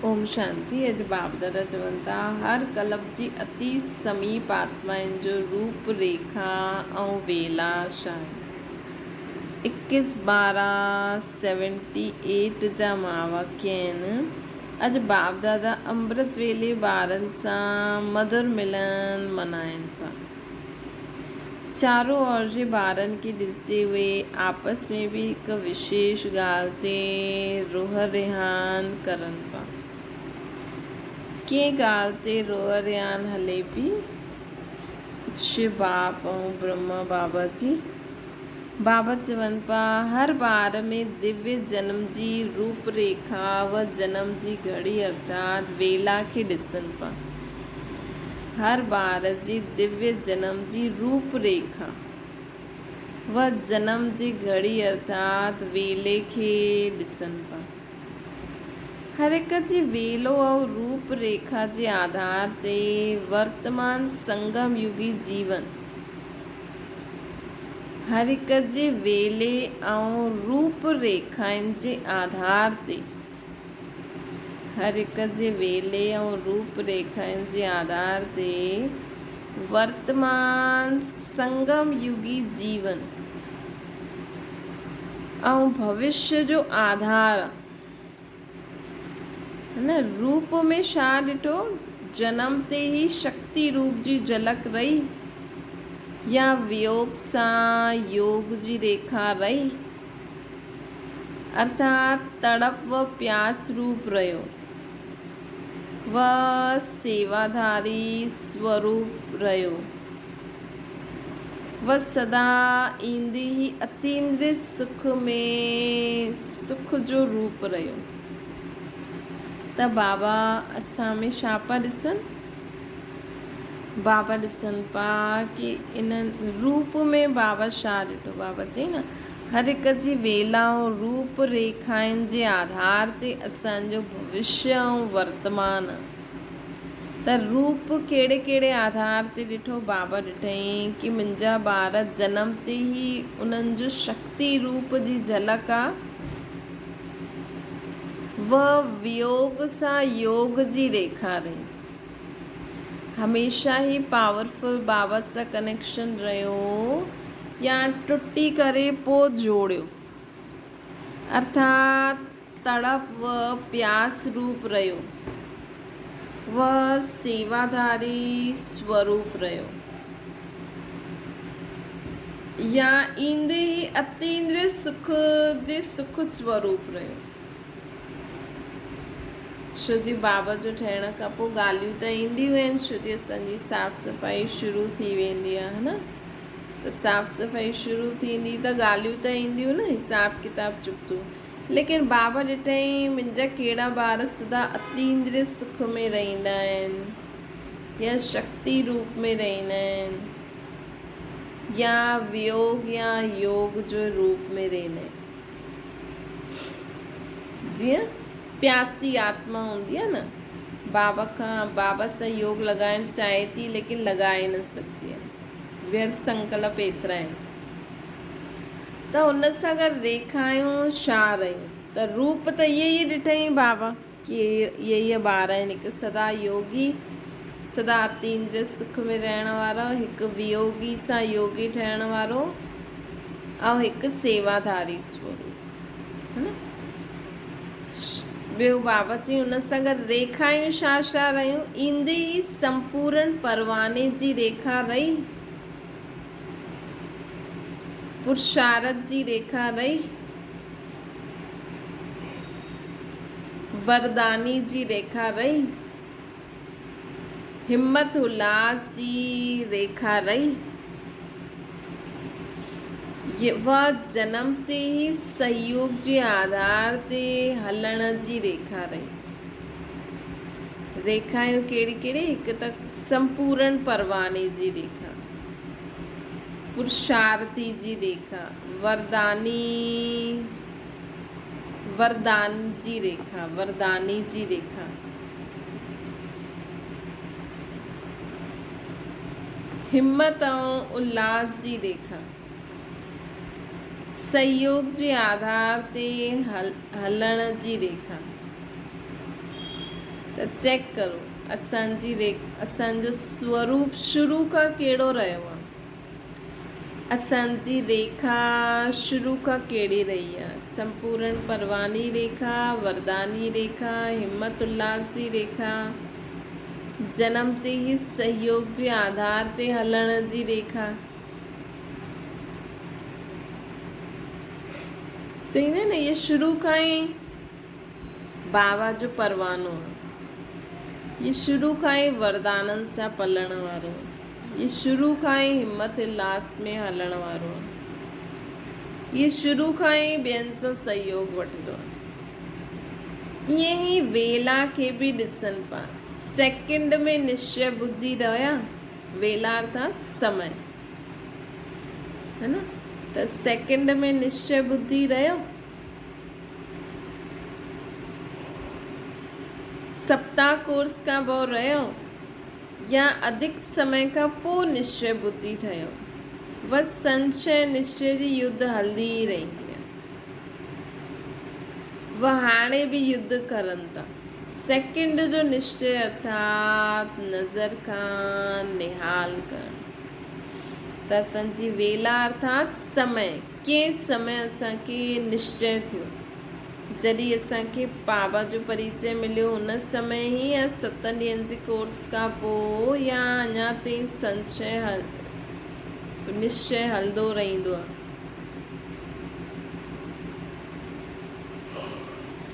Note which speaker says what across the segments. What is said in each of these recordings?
Speaker 1: ओम शांति। अॼु बाप दादा चवनि था हर कल्प जी अति समीप आत्माउनि जो रूप रेखा ऐं वेला छा आहे। 21/12/78 जा महावाक्य आहिनि। अॼु बाप दादा अमृत वेले ॿारनि सां मधुर मिलन मल्हाइनि पिया। चारों ओर जे ॿारनि खे ॾिसंदे उहे आपस में बि हिकु विशेष ॻाल्हि ते रोह रिहान करनि पिया। कंहिं ॻाल्हि ते रोह रिहान हले पई। शिव बाप ऐं ब्रह्मा बाबा जी बाबा चवनि पिया हर ॿार में दिव्य जन्म जी रूप रेखा व जन्म जी घड़ी अर्थात वेला खे ॾिसनि पिया। हर ॿार जी दिव्य जन्म जी रूप रेखा व जन्म जी घड़ी अर्थात वेले खे ॾिसनि पिया। हर हिक जी वेलो ऐं रूप रेखा जे आधार ते वर्तमान संगम युगी जीवन हर हिक जे वेले ऐं रूप रेखाउनि जे आधार ते हर हिक जे वेले ऐं रूप रेखाउनि जे आधार ते वर्तमान संगम युगी जीवन ऐं भविष्य जो आधार न रूप में छा ॾिठो। जन्म ते ही शक्ति रूप जी झलक रही या वियोग सां योग जी रेखा रही अर्थात तड़प व प्यास रूप रहियो व सेवाधारी स्वरूप रहियो व सदा ईंदी ही अतीन्द्रिय सुख में सुख जो रूप रहियो। त बाबा असां में छा पिया ॾिसनि। बाबा ॾिसनि पिया कि इन रूप में बाबा छा ॾिठो। बाबा चई न हर हिक जी वेला ऐं रूप रेखाउनि जे आधार ते असांजो भविष्य ऐं वर्तमान त रूप कहिड़े कहिड़े आधार ते ॾिठो। बाबा ॾिठईं कि मुंहिंजा ॿार जनम ते ही उन्हनि जो शक्ति रूप जी झलक आहे व वियोग सां योग जी रेखा रही। हमेशा ही पावरफुल बाबा सां कनेक्शन रहियो या टुटी करे पोइ जोड़ियो अर्थात तड़प व प्यास रूप रहियो व सेवाधारी स्वरूप रहियो या ईंदे ही अतीन्द्रिय सुख जे सुख स्वरूप रहियो। छो जी बाबा जो ठहिण खां पोइ ॻाल्हियूं त ईंदियूं आहिनि। छो जी असांजी साफ़ सफ़ाई शुरू थी वेंदी आहे न। त साफ़ सफ़ाई शुरू थींदी त ॻाल्हियूं त ईंदियूं न हिसाब किताब चुकतूं। लेकिन बाबा ॾिठईं मुंहिंजा कहिड़ा ॿार सदा अतीन्द्रिय सुख में रहंदा आहिनि या शक्ति रूप में रहंदा आहिनि या वियोग या योग जो रूप में रहंदा आहिनि। जीअं प्यासी आत्मा हूंदी आहे न बाबा सां योग लॻाइण चाहे थी लेकिन लॻाए न सघंदी आहे। व्यर्थ संकल्प एतिरा आहिनि त उन सां गॾु रेखायूं छा रहियूं। त रूप त इहे ई ॾिठईं बाबा कि इहे ॿार आहिनि। हिकु सदा योगी सदा अतीन्द्रिय सुख में रहण वारो हिकु वियोगी सां योगी ठहिण वारो ऐं हिकु सेवाधारी स्वरूप है न। ॿियो बाबा चई उन सां गॾु रेखायूं छा छा रहियूं। ईंदे ई संपूर्ण परवाने जी रेखा रही पुरुषारथ जी रेखा रही वरदानी जी रेखा रही हिम्मत उल्लास जी रेखा रही वह जन्म ते ही सहयोग जे आधार ते हलण जी रेखा रही। रेखायूं कहिड़ी कहिड़ी। हिकु त संपूर्ण परवाने जी रेखा पुरुषार्थी जी रेखा वरदान जी रेखा वरदानी जी रेखा हिम्मत ऐं उल्लास जी रेखा सहयोग जे आधार ते हलण जी रेखा त चेक करो असांजो स्वरूप शुरू खां कहिड़ो रहियो आहे। असांजी रेखा शुरू खां कहिड़ी रही आहे? संपूर्ण परवानी रेखा, वरदानी रेखा, हिम्मत उल्लास जी रेखा, जन्म ते ही सहयोग जे आधार ते हलण जी रेखा। चईंदा न ये शुरू खां ई बाबा जो परवानो आहे, ये शुरू खां ई वरदाननि सां पलण वारो आहे, ये शुरू खां ई हिम्मत उल्लास में हलण वारो आहे, ये शुरू खां ई ॿियनि सां सहयोग वठंदो आहे। ईअं ई वेला खे बि ॾिसनि पिया, सेकेंड में निश्चय बुद्धि रहिया, वेला अर्थात समय, है न, त सेकेंड में निश्चय बुद्धि रहियो, सप्ताह कोर्स खां पोइ रहियो, या अधिक समय खां पोइ निश्चय बुद्धि ठहियो। बस संशय निश्चय जी युद्ध हलंदी ई रहंदी आहे। वह हाणे बि युद्ध करनि था। सेकेंड जो निश्चय अर्थात नज़र खां निहाल करणु। त असांजी वेला अर्थात समय, कंहिं समय असांखे निश्चय थियो, जॾहिं असांखे बाबा जो परिचय मिलियो हुन समय ई, या 7 ॾींहंनि जे कोर्स खां पोइ, या अञा ताईं निश्चय हलंदो रहंदो आहे।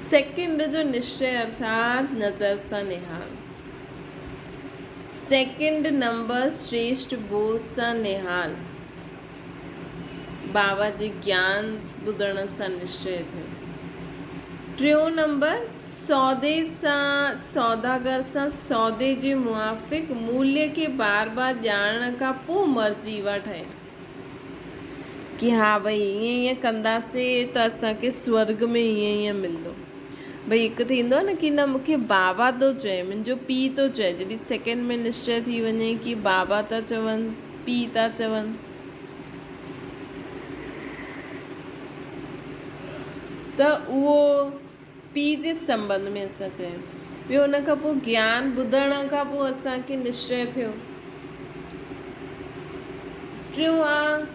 Speaker 1: सेकेंड जो निश्चय अर्थात नज़र सां निहाल, सेकेंड नंबर श्रेष्ठ बोल सां निहाल, बाबा जे ज्ञान ॿुधण सां निश्चय थियो। टियों नंबर सौदागर सां सौदे जे मुआफ़िक़ मूल्य खे बार बार ॼाणण खां पोइ मर्ज़ी वठे कि हा भई ईअं कंदासीं त असांखे स्वर्ग में ईअं मिलंदो। भई हिकु थींदो आहे न कि न मूंखे बाबा थो चए, मुंहिंजो पीउ थो चए, जॾहिं सेकेंड में निश्चय थी वञे कि बाबा था चवनि, पीउ था चवनि, त उहो पीउ जे संबंध में असां चयूं। ॿियो हुन खां पोइ ज्ञान ॿुधण खां पोइ असांखे निश्चय थियो। टियों आहे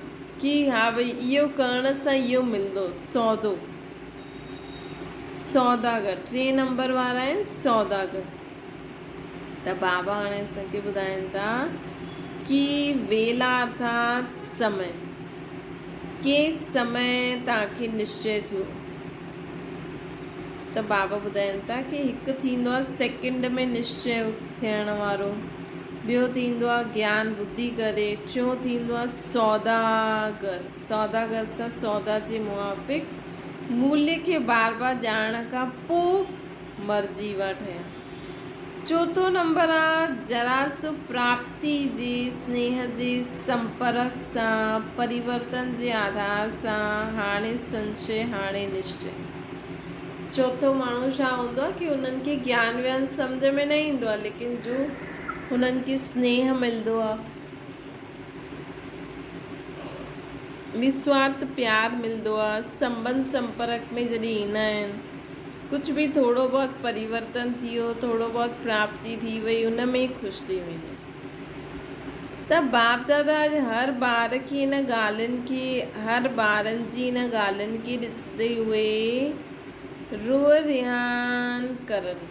Speaker 1: कि हा भई इहो करण सां इहो मिलंदो, सौदो, सौदागर। 3 नंबर वारा आहिनि सौदागर। त बाबा हाणे असांखे ॿुधाइनि था कि वेला अर्थात समय, के समय तव्हांखे निश्चय थियो। त बाबा ॿुधाइनि था कि हिकु थींदो आहे सेकेंड में निश्चय थियण वारो, ॿियो थींदो आहे ज्ञान ॿुधी करे, टियों थींदो आहे सौदागर, सौदागर सां सौदा जे मुआफ़िक़ मूल्य खे बार बार ॼाणण खां पोइ मर्ज़ी वठे। चौथों नंबर आहे जरा सो प्राप्ति जे स्नेह जे संपर्क सां, परिवर्तन जे आधार सां, हाणे संशय हाणे निश्चय। चौथों माण्हू छा हूंदो आहे कि उन्हनि खे ज्ञान व्यान सम्झ में न ईंदो आहे, लेकिन जो उन्हनि खे स्नेह मिलंदो आहे, निस्वार्थ प्यार मिलंदो आहे, संबंध संपर्क में जॾहिं ईंदा आहिनि, कुझु बि थोरो बहुत परिवर्तन थी वियो, थोरो बहुत प्राप्ति थी वई, उन में ई ख़ुशि थी वेंदी। त बाप दादा हर ॿार खे इन ॻाल्हियुनि खे, हर ॿारनि जी इन ॻाल्हियुनि खे ॾिसंदे हुए रोअ रिहान करनि।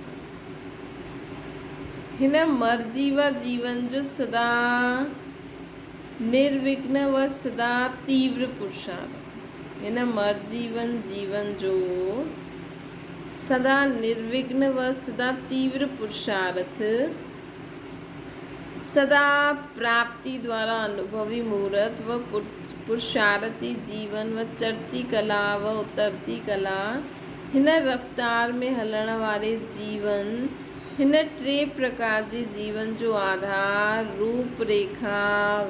Speaker 1: हिन मर्ज़ी व जीवन जो सदा निर्विघ्न व सदा तीव्र पुरुषार्थ, हिन मर्ज़ीवन जीवन जो सदा निर्विघ्न व सदा तीव्र पुरुषार्थ, सदा प्राप्ति द्वारा अनुभवी मुहूर्त व पुरुषार्थी जीवन व चढ़ती कला व उतरती कला, हिन रफ्तार में हलण वारे जीवन, हिन 3 प्रकार जे जीवन जो आधार रूप रेखा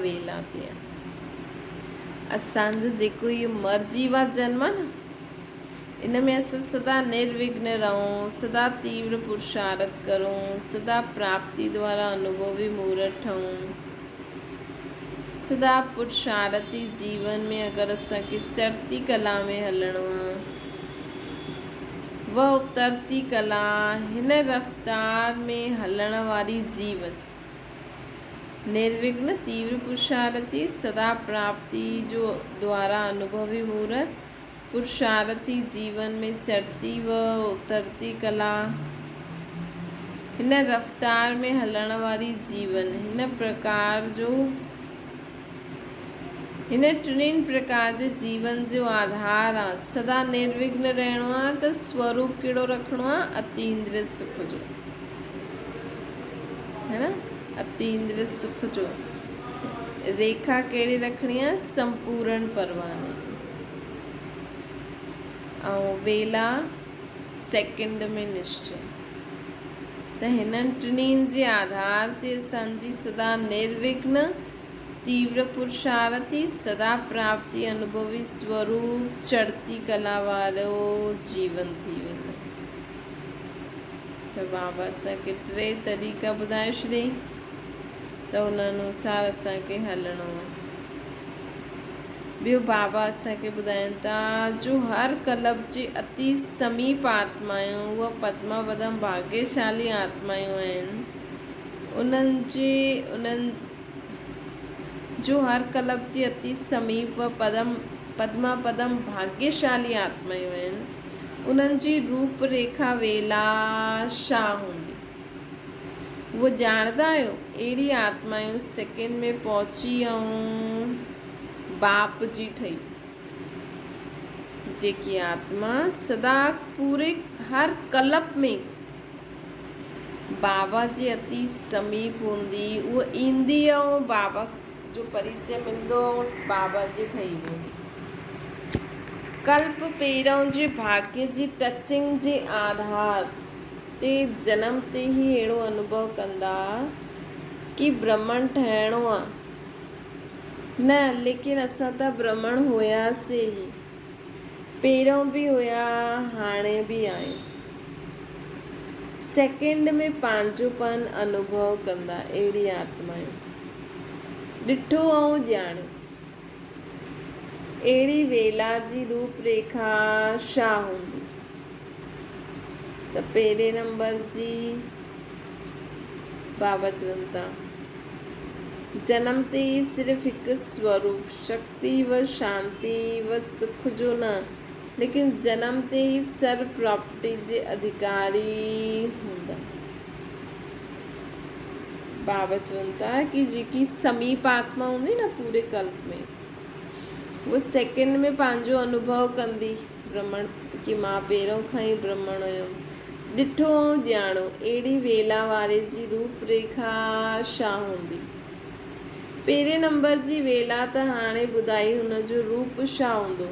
Speaker 1: वेला ते आहे। असांजो जेको इहो मर्ज़ी वा जन्म आहे न, इन में असां सदा निर्विघ्न रहूं, सदा तीव्र पुरुषार्थ करूं, सदा प्राप्ति द्वारा अनुभवी मुहूर्त ठहूं, सदा पुरुषार्थी जीवन में अगरि असांखे चढ़ती कला में हलणो आहे, व उतरती कला हिन रफ़्तार में हलण वारी जीवन निर्विघ्न तीव्र पुरुषार्थी सदा प्राप्ति जो द्वारा अनुभवी मूर्त पुरुषार्थी जीवन में चढ़ती व उतरती कला हिन रफ़्तार में हलण वारी जीवन हिन प्रकार जो हिन टिनिनि प्रकार जे जीवन जो आधार आहे। सदा निर्विघ्न रहणो आहे त स्वरूप कहिड़ो रखिणो आहे, अतीन्द्रिय सुख जो, है न, अतीन्द्रिय सुख जो। रेखा कहिड़ी रखणी आहे, संपूर्ण परवाने। ऐं वेला सेकंड में निश्चय। त हिननि टिनिनि जे आधार ते असांजी सदा निर्विघ्न तीव्र पुरुषार्थी सदा प्राप्ति अनुभवी स्वरूप चढ़ती कला वारो जीवन थी वेंदो। त बाबा असांखे 3 तरीक़ा ॿुधाए छॾियईं त उन अनुसार असांखे हलणो आहे। ॿियो बाबा असांखे ॿुधाइनि था जो हर कल्प जे अति समीप आत्मायूं उहा पद्मा पदम भाग्यशाली आत्मायूं आहिनि। उन्हनि जो हर कल्प जी अति समीप व पद्मा पदम भाग्यशाली आत्मायूं आहिनि। उन्हनि जी रूप रेखा वेला छा हूंदी उहो ॼाणंदा आहियो। अहिड़ी आत्मायूं सेकेंड में पहुची ऐं बाप जी ठही। जेकी आत्मा सदा पूरे हर कल्प में बाबा जे अति समीप हूंदी उहा ईंदी ऐं बाबा जो परिचय मिलंदो बाबा जी ठही वेंदी। कल्प पहिरों जे भाग्य जी टचिंग जे आधार ते जनम ते ई अहिड़ो अनुभव कंदा कि ब्रह्मण ठहिणो आहे। न, लेकिन असां त ब्रह्मण हुयासीं ई, पहिरों बि हुया, हाणे बि आहियूं। सेकेंड में पंहिंजोपन अनुभव कंदा अहिड़ी आत्मायूं। ॾिठो ऐं ॼाणियो। अहिड़ी वेला जी रूप रेखा छा हूंदी त पहिरें नंबर जी बाबा चवनि था जनम ते ई सिर्फ़ु हिकु स्वरूप शक्ति व शांति व सुख जो न, लेकिन जनम ते ई सर्व प्रॉपर्टी जे अधिकारी हूंदा। बाबा चवनि था कि जेकी समीप आत्मा हूंदी न पूरे कल्प में, उहा सेकेंड में पंहिंजो अनुभव कंदी ब्रह्मण कि मां पहिरों खां ई ब्रह्मण हुयमि। ॾिठो ऐं ॼाणो अहिड़ी वेला वारे जी रूप रेखा छा हूंदी। पहिरें नंबर जी वेला त हाणे ॿुधाई, हुनजो रूप छा हूंदो।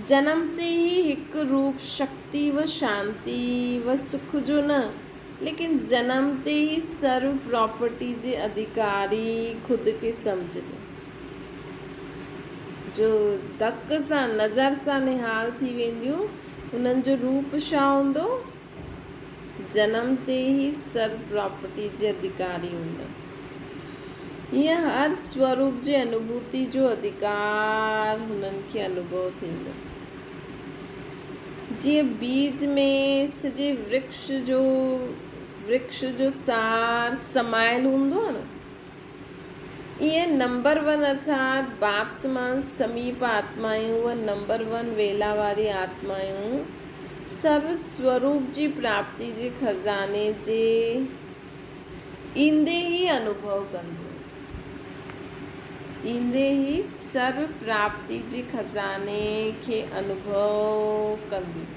Speaker 1: जनम ते ई हिकु रूप शक्ति व शांति व सुख जो न, लेकिन जनम ते ई सर्व प्रॉपर्टी जे अधिकारी खुद खे सम्झंदो। जो धक सां नज़र सां निहाल थी वेंदियूं, उन्हनि जो रूप छा हूंदो। जनम ते ई सर्व प्रॉपर्टी जे अधिकारी हूंदा। ईअं हर स्वरूप जे अनुभूति जो अधिकार हुननि खे अनुभव थींदो। जीअं बीज में सॼे वृक्ष जो सार समायल हूंदो आहे न, ईअं नंबर 1 अर्थात बाप समान समीप आत्मायूं व नंबर 1 वेला वारी आत्मायूं सर्व स्वरूप जी प्राप्ति जे खज़ाने जे ईंदे ई अनुभव कंदियूं। ईंदे ई सर्व प्राप्ति जे खज़ाने खे अनुभव कंदियूं।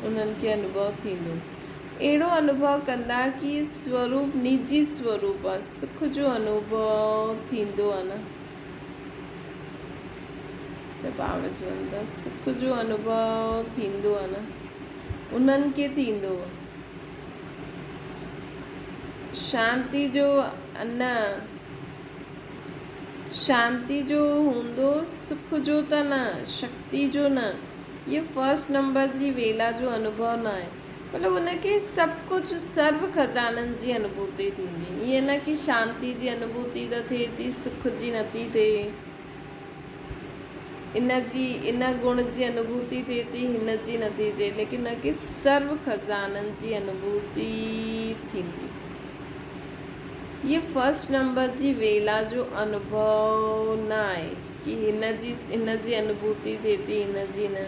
Speaker 1: उन्हनि खे अनुभव थींदो। अहिड़ो अनुभव कंदा कि स्वरूप निजी स्वरूप आहे, सुख जो अनुभव थींदो आहे न। त बाबा चवनि था सुख जो अनुभव थींदो आहे न, उन्हनि खे थींदो। शांति जो न, शांति जो हूंदो, सुख जो त न, शक्ति जो न। ये फर्स्ट नंबर जी वेला जो अनुभव न आहे। मतिलबु उनखे सभु कुझु सर्व खज़ाननि जी अनुभूति थींदी। ईअं न कि शांति जी अनुभूति त थिए थी, सुख जी नथी थिए। इन गुण जी अनुभूति थिए थी, हिन जी नथी थिए, लेकिन न कि सर्व खज़ाननि जी अनुभूति थींदी। ये फर्स्ट नंबर जी वेला जो अनुभव न आहे कि हिन जी अनुभूति थिए थी, हिन जी न।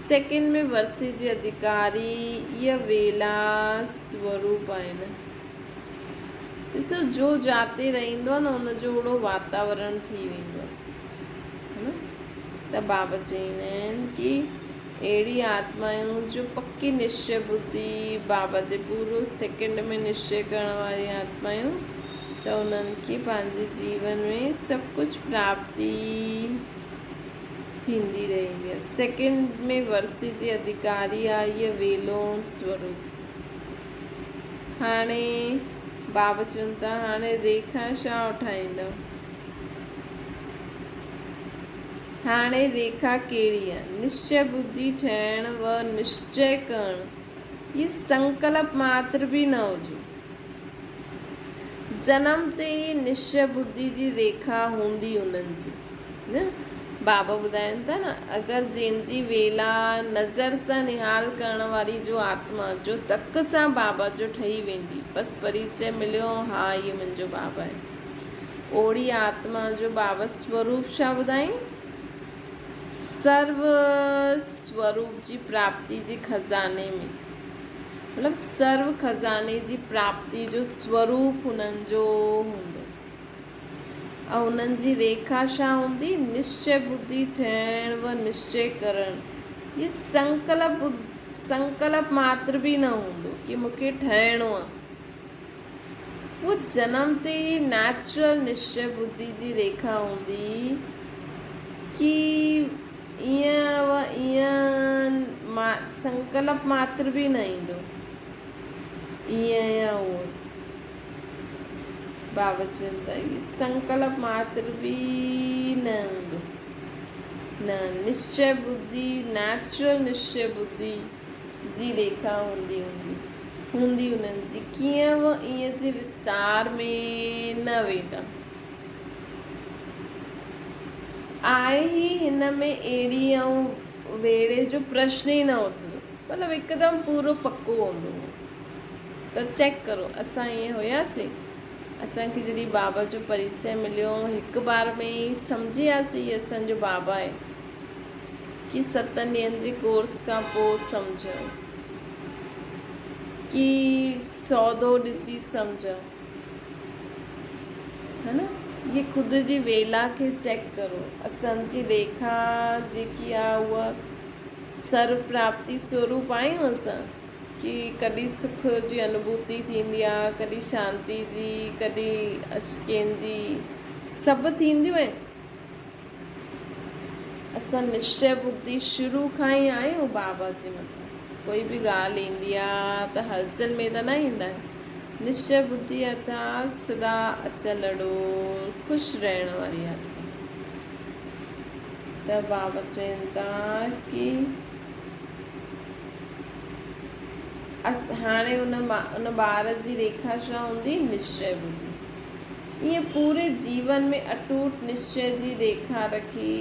Speaker 1: सेकेंड में वर्षे जे अधिकारी इहा वेला स्वरूप आहिनि। ॾिसो, जो जाते रहंदो आहे न, हुनजो ओड़ो वातावरण थी वेंदो आहे, है न। त बाबा चवंदा आहिनि कि अहिड़ी आत्मायूं जो पक्की निश्चय बुद्धि बाबा ते पूरो सेकेंड में निश्चय करण वारी आत्मायूं, त उन्हनि खे पंहिंजे जीवन में सभु कुझु प्राप्ति थींदी रहंदी आहे। सेकेंड में वर्षे जे अधिकारी आहे इहा वेलो स्वरूप। हाणे बाबा चवनि था, हाणे रेखा छा ठाहींदव? हाणे रेखा कहिड़ी आहे? निश्चय बुद्धि ठहिण व निश्चय करणु, ये संकल्प मात्र बि न हुजे। जनम ते ई निश्चय बुद्धि जी रेखा हूंदी उन्हनि जी, न। बाबा ॿुधाइनि था न, अगरि जंहिंजी वेला नज़र सां निहाल करण वारी जो आत्मा जो तक सां बाबा जो ठही वेंदी, बसि परिचय मिलियो, हा इहो मुंहिंजो बाबा आहे, ओड़ी आत्मा जो बाबा स्वरूप छा ॿुधाई? सर्व स्वरूप जी प्राप्ति जे खज़ाने में, मतिलबु सर्व खज़ाने जी प्राप्ति जो स्वरूप हुननि जो हूंदो। ऐं हुननि जी रेखा छा हूंदी? निश्चय बुद्धि ठहिण व निश्चय करणु। ये संकल्प मात्र बि न हूंदो कि मूंखे ठहिणो आहे। वो जनम ते ई नेचुरल निश्चय बुद्धि जी रेखा हूंदी कि ईअं व ईअं संकल्प मात्र बि न ईंदो, ईअं या उहो। बाबा चवनि था संकल्प मात्र बि न हूंदो, न। निश्चय बुद्धि, नेचुरल निश्चय बुद्धि जी रेखा हूंदी उन्हनि जी। कीअं व ईअं जे विस्तार में न वेंदा। आहे ई हिन में अहिड़ी ऐं वेड़े जो प्रश्न ई न उथंदो, मतिलबु हिकदमि पूरो पको हूंदो। त चेक करो, असां ईअं हुयासीं? असांखे जॾहिं बाबा जो परिचय मिलियो, हिकु बार में ई सम्झी वियासीं हीअ असांजो बाबा आहे, कि 7 ॾींहंनि जे कोर्स खां पोइ सम्झो, कि सौदो ॾिसी सम्झो, है न। ये ख़ुदि जी वेला खे चेक करो। असांजी रेखा जेकी आहे उहा सर्व प्राप्ति स्वरूप आहियूं असां, कि कॾहिं सुख जी अनुभूति थींदी आहे, कॾहिं शांति जी, कॾहिं अशकेन जी, सभु थींदियूं आहिनि। असां निश्चय बुद्धि शुरू खां ई आहियूं बाबा जे मथां। कोई बि ॻाल्हि ईंदी आहे त हलचल में त न ईंदा आहिनि। निश्चय बुद्धि अर्थात सदा अचलड़ो ख़ुशि रहण वारी आहे। त बाबा चवनि था कि हाणे उन ॿार जी रेखा छा हूंदी? निश्चय बुद्धि। ईअं पूरे जीवन में अटूट निश्चय जी रेखा रखी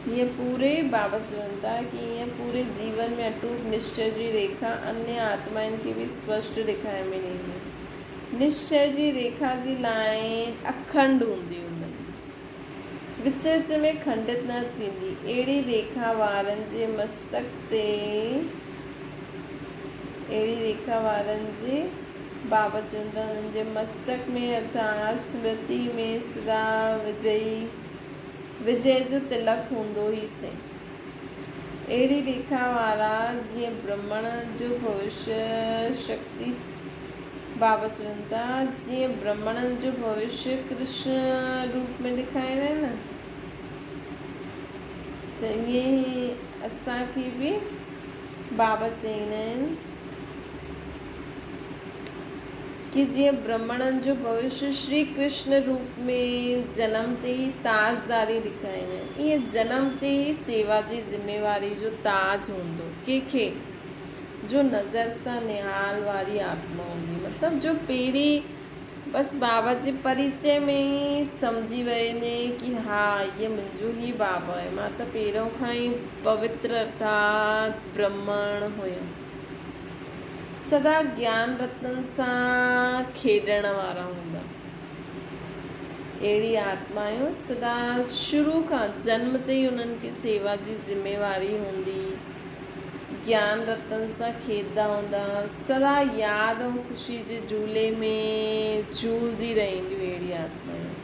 Speaker 1: हीअं पूरे बाबा चवनि था कि ईअं पूरे जीवन में अटूट निश्चय जी रेखा अन्य आत्माउनि खे बि स्पष्ट ॾेखारे में ईंदी। निश्चय जी रेखा जी लाइन अखंड हूंदी उन्हनि, विच विच में खंडित न थींदी। अहिड़ी रेखा वारनि जे मस्तक ते, अहिड़ी रेखा वारनि जे बाबा चवनि था उन्हनि जे मस्तक में अर्थात स्मृति में सदा विजय जो तिलक हूंदो ई से। अहिड़ी रेखा वारा जीअं ब्रह्मण जो भविष्य शक्ति, बाबा चवनि था जीअं ब्रह्मणनि जो भविष्य कृष्ण रूप में ॾेखारींदा आहिनि न, त ईअं ई असांखे बि बाबा चवंदा आहिनि कि जीअं ब्रह्मणनि जो भविष्य श्री कृष्ण रूप में जनम ते ई ताजदारी ॾेखारींदा आहिनि, ईअं जनम ते ई सेवा जी ज़िम्मेवारी जो ताज हूंदो कंहिंखे? जो नज़र सां निहाल वारी आत्मा हूंदी, मतिलबु जो पहिरीं बसि बाबा जे परिचय में ई सम्झी वञे कि हा इहो मुंहिंजो ई बाबा आहे। मां त पहिरों खां ई पवित्र अर्थात ब्राह्मण हुयमि। सदा ज्ञान रत्न सां खेॾण वारा हूंदा। अहिड़ी आत्मायूं सदा शुरू खां जन्म ते ई उन्हनि खे सेवा जी ज़िम्मेवारी हूंदी। ज्ञान रतन सां खेॾंदा हूंदा। सदा यादि ऐं ख़ुशी जे झूले में झूलदी रहंदियूं अहिड़ी आत्मायूं।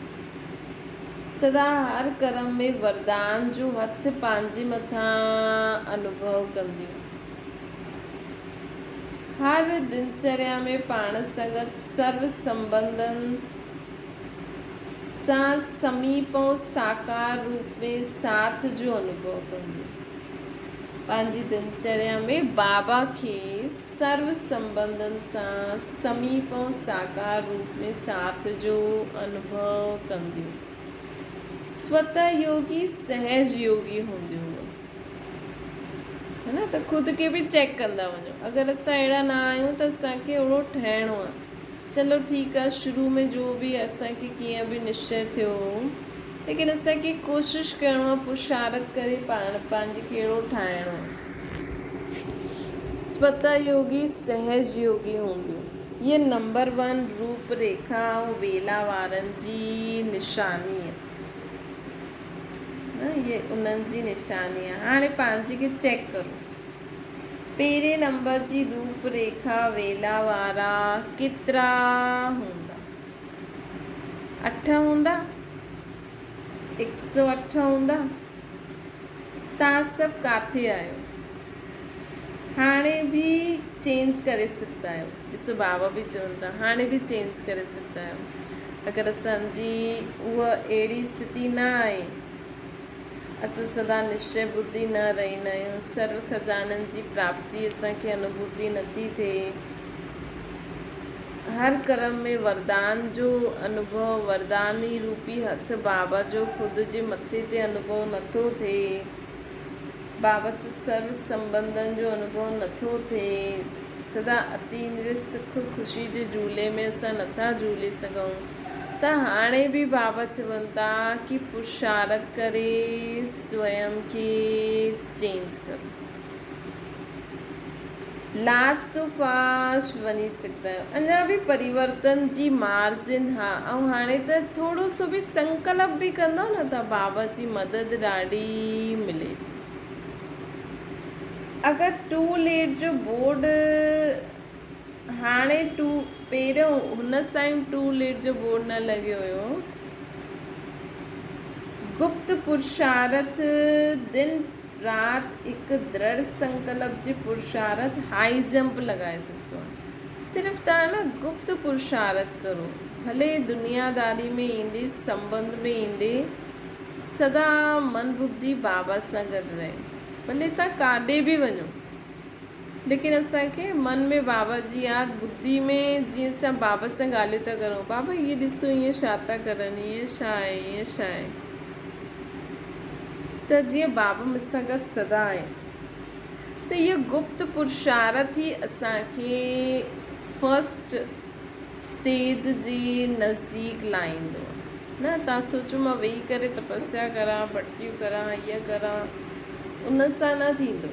Speaker 1: सदा हर कर्म में वरदान जो हथ पंहिंजे मथां अनुभव कंदियूं। हर दिनचर्या में पाण सां गॾु सर्व संबंधनि सां समीप ऐं साकार रूप में साथ जो अनुभव कंदियूं। पंहिंजी दिनचर्या में बाबा खे सर्व संबंधनि सां समीप ऐं साकार रूप में साथ जो अनुभव कंदियूं। स्वतः योगी सहज योगी हूंदियूं है न। त ख़ुदि खे बि चेक कंदा वञो। अगरि असां अहिड़ा न आहियूं त असांखे अहिड़ो ठहिणो आहे। चलो ठीकु आहे, शुरू में जो बि असांखे कीअं बि निश्चय थियो, लेकिन असांखे कोशिशि करिणो आहे, पुरुषारत करे पंहिंजे खे अहिड़ो ठाहिणो आहे। स्वतः योगी सहज योगी हूंदियूं। ये नंबर 1 रूप रेखा ऐं वेला वारनि जी निशानी आहे। ये उन्हनि जी निशानी आहे। हाणे पंहिंजे खे चेक करो। पहिरें नंबर जी रूप रेखा वेला वारा केतिरा हूंदा? 8 हूंदा? 108 हूंदा? तव्हां सभु किथे आहियो? हाणे बि चेंज करे सघंदा आहियो। ॾिसो बाबा बि चवनि था हाणे बि चेंज करे सघंदा आहियो। अगरि असांजी उहा अहिड़ी स्थिति न आहे, असां सदा निश्चय बुद्धि न रहंदा आहियूं, सर्व खज़ाननि जी प्राप्ति असांखे अनुभूति नथी थिए, हर कर्म में वरदान जो अनुभव, वरदानी रूपी हथ बाबा जो ख़ुदि जे मथे ते अनुभव नथो थिए, बाबा सां सर्व संबंधनि जो अनुभव नथो थिए, सदा अतीन्द्रिय सुख ख़ुशी जे झूले में असां नथा झूले सघूं, त हाणे बि बाबा चवनि था कि पुरुषारत करे स्वयं खे चेंज करो। लास्ट सो फास्ट वञी सघंदा आहियो। अञा बि परिवर्तन जी मार्जिन हा। ऐं हाणे त थोरो सो बि संकल्प बि कंदो न त बाबा जी मदद ॾाढी मिले थी। अगरि टू लेट जो बोर्ड हाणे पहिरियों हुन सां टू लेट जो बोर्ड न लॻियो हुयो, गुप्त पुरुषारत दिन रात हिकु दृढ़ संकल्प जे पुरुषारत हाई जंप लॻाए सघंदो आहे। सिर्फ़ु तव्हां न गुप्त पुरुषारत करो। भले दुनियादारी में ईंदे, संबंध में ईंदे, सदा मन बुद्धि बाबा सां गॾु रहे। भले तव्हां काॾे बि वञो, लेकिन असांखे मन में बाबा जी यादि, बुद्धि में जीअं असां बाबा सां ॻाल्हियूं था करूं, बाबा इहे ॾिसो ईअं छा था करनि, ईअं छा आहे, ईअं छा आहे, त जीअं बाबा मूंसां गॾु सदा आहे। त इहो गुप्त पुरुषारत ई असांखे फस्ट स्टेज जे नज़दीक लाहींदो न। तव्हां सोचो मां वेही करे तपस्या करां, भटियूं करां, ईअं करां, उन सां न थींदो।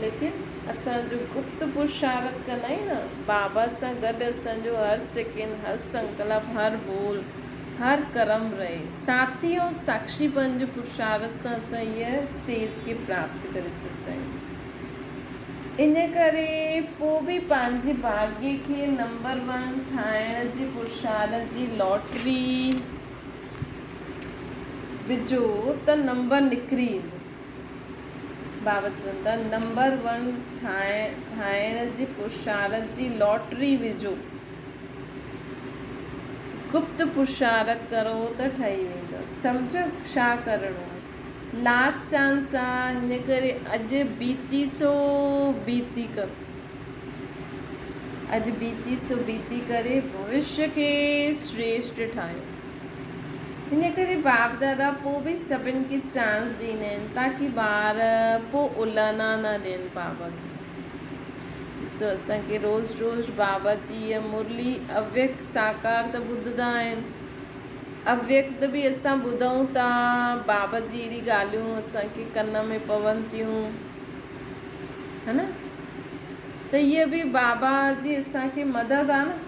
Speaker 1: लेकिन असांजो गुप्त पुरुषारत कंदा आहियूं न, बाबा सां गॾु असांजो हर सेकेंड, हर संकल्प, हर बोल, हर कर्म रहे। साथी ऐं साक्षीपन जो पुरुषारत सां असां इहा स्टेज खे प्राप्त करे सघंदा आहियूं। इन करे पोइ बि पंहिंजे भाग्य खे नंबर 1 ठाहिण जी पुरुषारत जी लॉटरी विझो त नंबर निकिरी ईंदो। बाबा चवनि था नंबर 1 ठाहिण जी पुरुषारत जी लॉटरी विझो, गुप्त पुरुषारत करो त ठही वेंदो। सम्झो छा करिणो आहे। लास्ट चांस आहे, हिन करे अॼु बीती सो बीती करो। अॼु बीती सो बीती करे भविष्य खे श्रेष्ठ ठाहियो। हिन करे बाप दादा पोइ बि सभिनि खे चांस ॾींदा आहिनि ताकी ॿार पोइ उलाना न ॾियनि बाबा खे। ॾिसो असांखे रोज़ रोज़ बाबा जी इहा मुरली अव्यक्त साकार त ॿुधंदा आहिनि, अव्यक्त बि असां ॿुधूं था, बाबा जी अहिड़ी ॻाल्हियूं असांखे कन में पवनि थियूं, है न। त इहे बि बाबा जी असांखे मदद आहे न,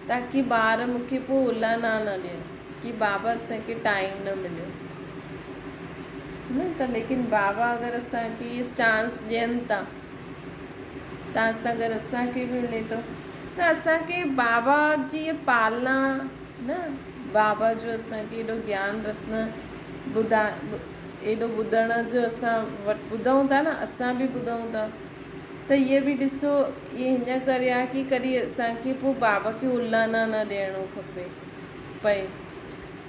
Speaker 1: ताकी ॿार मूंखे पोइ उलाना न ॾियनि कि बाबा असांखे टाइम न मिलियो, न। त लेकिन बाबा अगरि असांखे इहे चांस ॾियनि था, तव्हां सां अगरि असांखे बि मिले थो, त असांखे बाबा जी इहा पालना, न, बाबा जो असांखे एॾो ज्ञान रत्न एॾो ॿुधण जो असां वटि ॿुधूं था न, असां बि ॿुधूं था, त इहे बि ॾिसो, इहे हिन करे आहे कि कॾहिं असांखे पोइ बाबा खे उलाना न ॾियणो खपे पए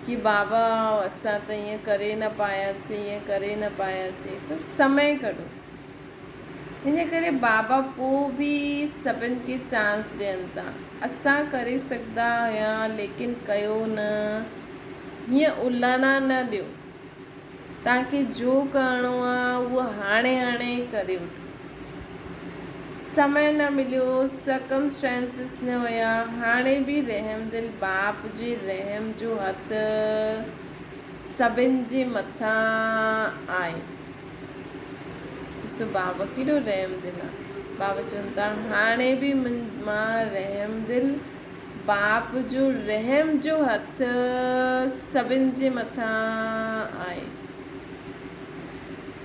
Speaker 1: कि बाबा असां त ईअं करे न पायासीं, ईअं करे न पायासीं, त समय कढो। हिन करे बाबा पोइ बि सभिनि खे चांस ॾियनि था। असां करे सघंदा हुया लेकिन कयो न, हीअं उलाना न ॾियो। तव्हांखे जो करिणो आहे उहो हाणे हाणे करे वठो। समय न मिलियो, सर्कमस्टेंसिस न हुया, हाणे बि रहम दिल बाप जे रहम जो हथ सभिनि जे मथां आहे। ॾिसो बाबा केॾो रहम दिल आहे। बाबा चवनि था हाणे बि मां रहम दिल बाप जो रहम जो हथ सभिनि जे मथां आहे,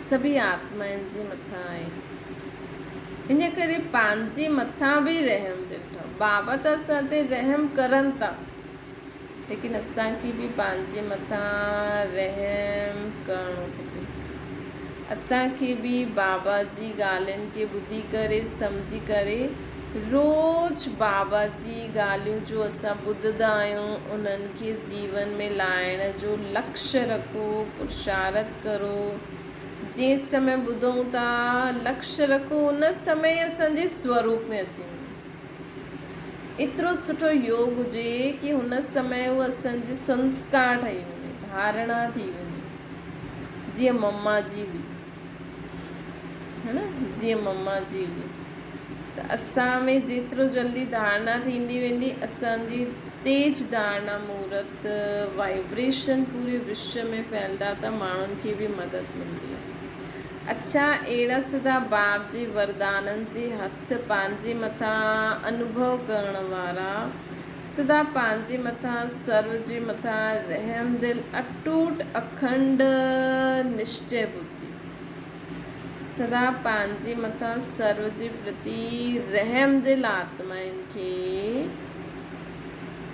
Speaker 1: सभी आत्माउनि जे मथां आहे। इन करे पंहिंजे मथां बि रहम दिल ठहो। बाबा त असां ते रहम करनि था, लेकिन असांखे बि पंहिंजे मथां रहम करणो खपे। असांखे बि बाबा जी ॻाल्हियुनि खे ॿुधी करे, सम्झी करे, रोज़ बाबा जी ॻाल्हियूं जो असां ॿुधंदा आहियूं उन्हनि खे जीवन में लाइण जो लक्ष्य रखो, पुरुषार्थ करो। जंहिं समय ॿुधूं था लक्ष्य रखो, उन समय असांजे स्वरूप में अची वञे। एतिरो सुठो योग हुजे कि हुन समय उहो असांजे संस्कार ठही वञे, धारणा थी वञे, जीअं मम्मा जी हुई, है न, जीअं मम्मा जी हुई। त असां में जेतिरो जल्दी धारणा थींदी वेंदी, असांजी तेज धारणा मुहूर्त वाइब्रेशन पूरे विश्व में फैलंदा, त माण्हुनि खे बि मदद मिलंदी आहे। अच्छा, अहिड़ा सदा बाप जे वरदाननि जे हथ पंहिंजे मथां अनुभव करण वारा, सदा पंहिंजे मथां सर्व जे मथां रहम दिल अटूट अखंड निश्चय बुद्धि, सदा पंहिंजे मथां सर्व जे प्रति रहम दिल आत्माउनि खे,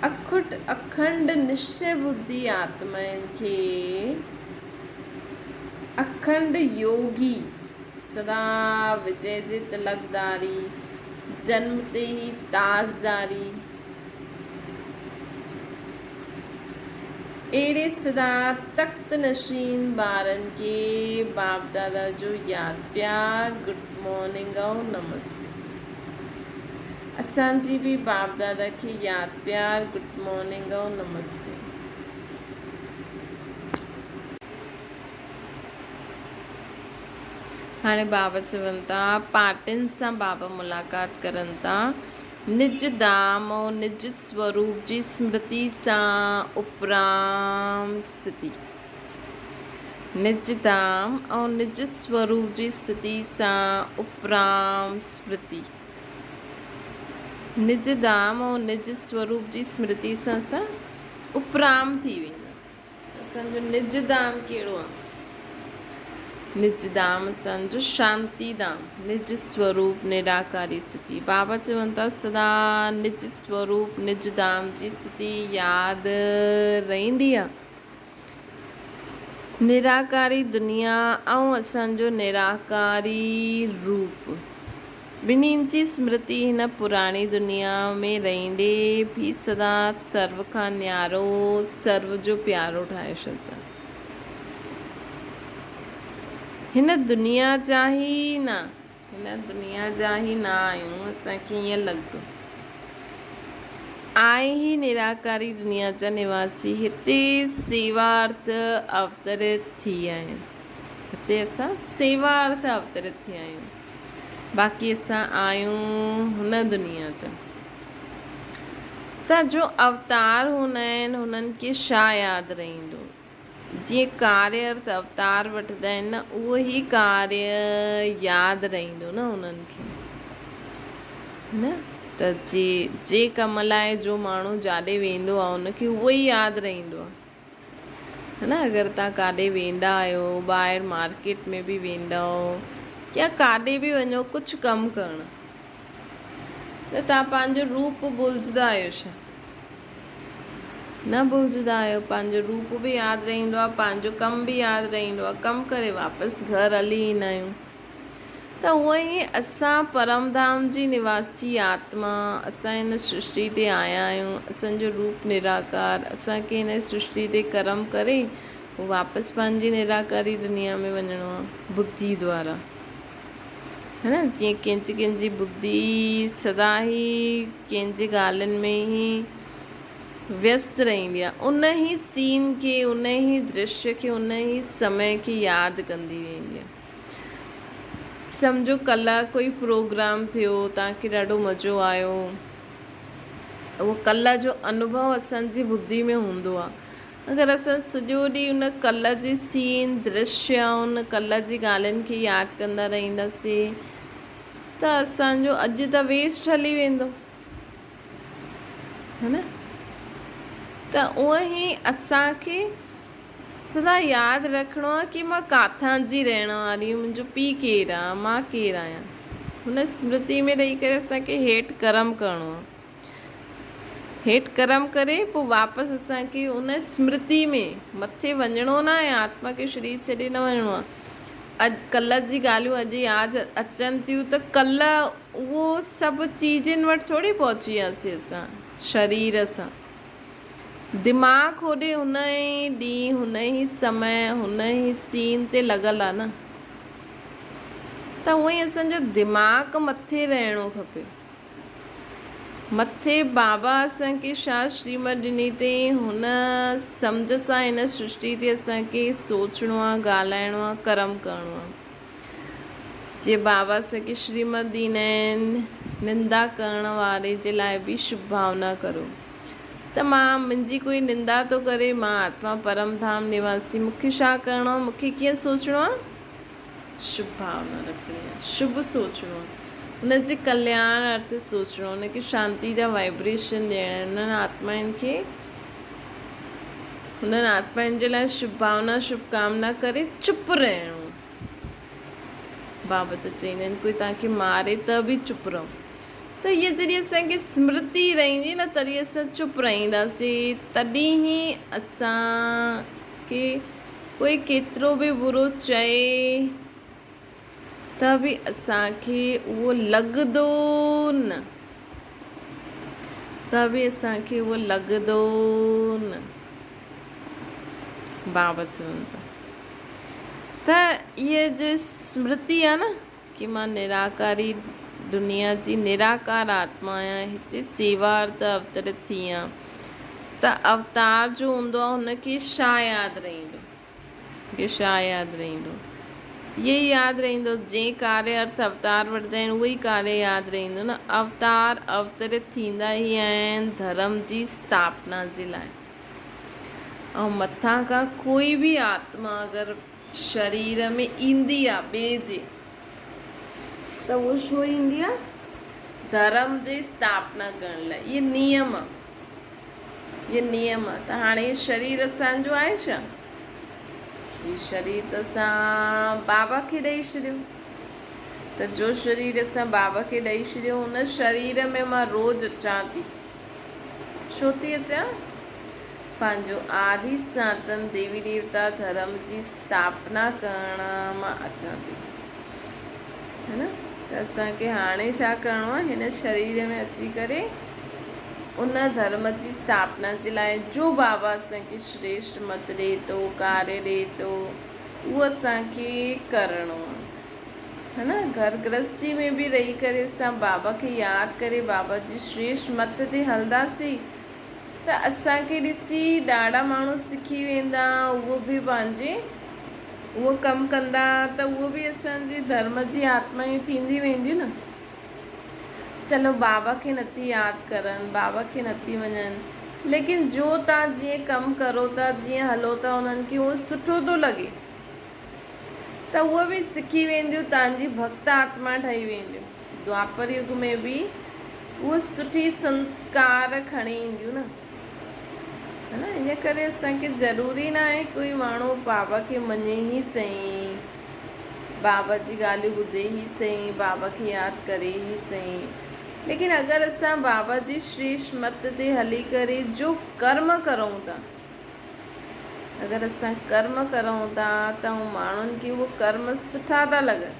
Speaker 1: अखुट अखंड निश्चय बुद्धि आत्माउनि खे, अखंड योगी, सदा विजय जे तिलकदारी, जन्म ते ही ताजदारी, अहिड़े सदा तख्त नशीन ॿारनि खे बाप दादा जो यादि प्यार, गुड मॉर्निंग ऐं नमस्ते। असांजी बि बाप दादा खे यादि प्यार, गुड मॉर्निंग ऐं नमस्ते। हाणे बाबा चवनि था, पार्टियुनि सां बाबा मुलाक़ात करनि था, निज धाम ऐं निज स्वरूप जी स्मृति सां उपराम स्थिति, निज धाम ऐं निज स्वरूप जी स्थिति सां उपराम स्मृति, निज धाम ऐं निज स्वरूप जी स्मृति सां असां उपराम थी वेंदासीं। असांजो निज धाम कहिड़ो आहे? निज धाम असांजो शांती धाम, निज स्वरूप निराकारी स्थिति। बाबा चवनि था सदा निज स्वरूप निज धाम जी स्थिति यादि रहंदी आहे। निराकारी दुनिया ऐं असांजो निराकारी रूप, ॿिन्हिनि जी स्मृति हिन पुराणी दुनिया में रहंदे बि सदा सर्व खां न्यारो, सर्व जो प्यारो ठाहे छॾंदा। हिन दुनिया जा ई न आहियूं, असांखे ईअं लॻंदो आहे ई निराकारी दुनिया जा निवासी हिते सेवार्थ अवतरित थी आहिनि, हिते असां सेवार्थ अवतरित थिया आहियूं। बाक़ी असां आहियूं हुन दुनिया जा। त जो अवतार हूंदा आहिनि हुननि खे छा यादि रहंदो? जीअं कार्य अर्थ अवतार वठंदा आहिनि न, उहो ई कार्य यादि रहंदो न उन्हनि खे, न त जे कम लाइ जो माण्हू जाॾे वेंदो आहे उनखे उहो ई यादि रहंदो आहे, है न। अगरि तव्हां काॾे वेंदा आहियो, ॿाहिरि मार्केट में बि वेंदा या काॾे बि वञो कुझु कमु करणु, त तव्हां पंहिंजो रूप भुलिजंदा आहियो छा? न भुलिजंदा आहियो। पंहिंजो रूप बि यादि रहंदो आहे, पंहिंजो कमु बि यादि रहंदो आहे, कमु करे वापसि घर हली ईंदा आहियूं। त उहो ई असां परमधाम जी निवासी आत्मा, असां हिन सृष्टि ते आया आहियूं, असांजो रूप निराकार, असांखे हिन सृष्टि ते कर्म करे पोइ वापसि पंहिंजी निराकारी दुनिया में वञिणो आहे बुद्धि द्वारा, है न। जीअं कंहिंजी बुद्धि सदा ई कंहिंजे ॻाल्हियुनि में ई व्यस्त रहंदी आहे, उन ई सीन खे, उन ई दृश्य खे, उन ई समय खे यादि कंदी वेंदी आहे। सम्झो कल्ह कोई प्रोग्राम थियो, तव्हांखे ॾाढो मज़ो आयो, उहो कल्ह जो अनुभव असांजी बुद्धि में हूंदो आहे। अगरि असां सॼो ॾींहुं उन कल्ह जी सीन, दृश्य, उन कल्ह जी ॻाल्हियुनि खे यादि कंदा रहंदासीं त असांजो अॼु त वेस्ट हली वेंदो, है न। त उअं ई असांखे सदा यादि रखिणो आहे कि मां काथां जी रहण वारी आहियां, मुंहिंजो पीउ केरु आहे, मां केरु आहियां। हुन स्मृति में रही करे असांखे हेठि कर्म करिणो आहे, हेठि कर्म करे पोइ वापसि असांखे उन स्मृति में मथे वञिणो न आहे, आत्मा खे शरीर छॾे न वञिणो आहे। अॼु कल्ह जी ॻाल्हियूं अॼु यादि अचनि थियूं त कल्ह उहो सभु चीज़ुनि वटि थोरी पहुची वियासीं असां शरीर सां। दिमाग़ होॾे हुन ई ॾींहुं, हुन ई समय, हुन ई सीन ते लॻल आहे न। त उअं ई असांजो दिमाग़ मथे रहणो खपे। मथे बाबा असांखे छा श्रीमत ॾिनी अथई, हुन सम्झ सां हिन सृष्टि ते असांखे सोचणो आहे, ॻाल्हाइणो आहे, कर्म करिणो आहे। जीअं बाबा असांखे श्रीमत ॾींदा आहिनि, निंदा करण वारे जे लाइ बि शुभ भावना करो। त मुंहिंजी कोई निंदा थो करे, मां आत्मा परमधाम निवासी, मूंखे छा करिणो आहे, मूंखे कीअं सोचणो आहे? शुभ भावना रखणी आहे, शुभ सोचणो आहे, हुनजे कल्याण अर्थ सोचणो, हुनखे शांति जा वाइब्रेशन ॾियणा, हुननि आत्माउनि जे लाइ शुभ भावना, शुभकामना करे चुप रहणो। बाबा त चवंदा आहिनि कोई तव्हांखे मारे त बि चुप रहो। त इहा जॾहिं असांखे स्मृति रहंदी न, तॾहिं असां चुप रहंदासीं। तॾहिं ई असांखे कोई केतिरो बि बुरो चए त बि असांखे उहो लॻंदो न, बाबा चवनि था। त इहा जो स्मृति आहे न कि मां निराकारी दुनिया जी निराकार आत्मा आहियां, हिते सेवार्थ अवतरित थी आहियां, त अवतार जो हूंदो आहे हुनखे छा यादि रहंदो? ये यादि रहंदो, जंहिं कार्य अर्थ अवतार वठंदा आहिनि उहो ई कार्य यादि रहंदो न। अवतार अवतरित थींदा ई आहिनि धर्म जी स्थापना जे लाइ। ऐं मथां खां कोई बि आत्मा अगरि शरीर में ईंदी आहे ॿिए जे, त उहो छो ईंदी आहे? धर्म जी स्थापना करण लाइ। इहे नियम आहे। त हाणे शरीर असांजो आहे छा? ही शरीर त असां बाबा खे ॾेई छॾियो। त जो शरीर असां बाबा खे ॾेई छॾियो, हुन शरीर में मां रोज़ु अचां थी। छो थी अचां? पंहिंजो आदि सनातन देवी देवता धर्म जी स्थापना करण मां अचां थी, है न। त असांखे हाणे छा करिणो आहे? हिन शरीर में अची करे उन धर्म जी स्थापना जे लाइ जो बाबा असांखे श्रेष्ठ मत ॾिए थो, कार्य ॾिए थो, उहो असांखे करिणो आहे, है न। घर गृहस्थी में बि रही करे असां बाबा खे यादि करे बाबा जी श्रेष्ठ मत ते हलंदासीं त असांखे ॾिसी ॾाढा माण्हू सिखी वेंदा, उहो बि पंहिंजे उहो कमु कंदा त उहो बि असांजी धर्म जी आत्मायूं थींदी वेंदियूं न। चलो बाबा खे नथी यादि करनि, बाबा खे नथी वञनि, लेकिन जो तव्हां जीअं कमु करो था, जीअं हलो था, उन्हनि खे उहो सुठो थो लॻे त उहे बि सिखी वेंदियूं, तव्हांजी भक्त आत्मा ठही वेंदियूं। द्वापर युग में बि उहे सुठी संस्कार खणी ईंदियूं न, है न। इन करे असांखे ज़रूरी न आहे कोई माण्हू बाबा खे मञे ई सही, बाबा जी ॻाल्हियूं ॿुधे ई सही, बाबा खे यादि करे ई सही। लेकिन अगरि असां बाबा जी श्रेष्ठ मत ते हली करे जो कर्म करूं था, अगरि असां कर्म करूं था त माण्हुनि खे उहो कर्म सुठा था लॻनि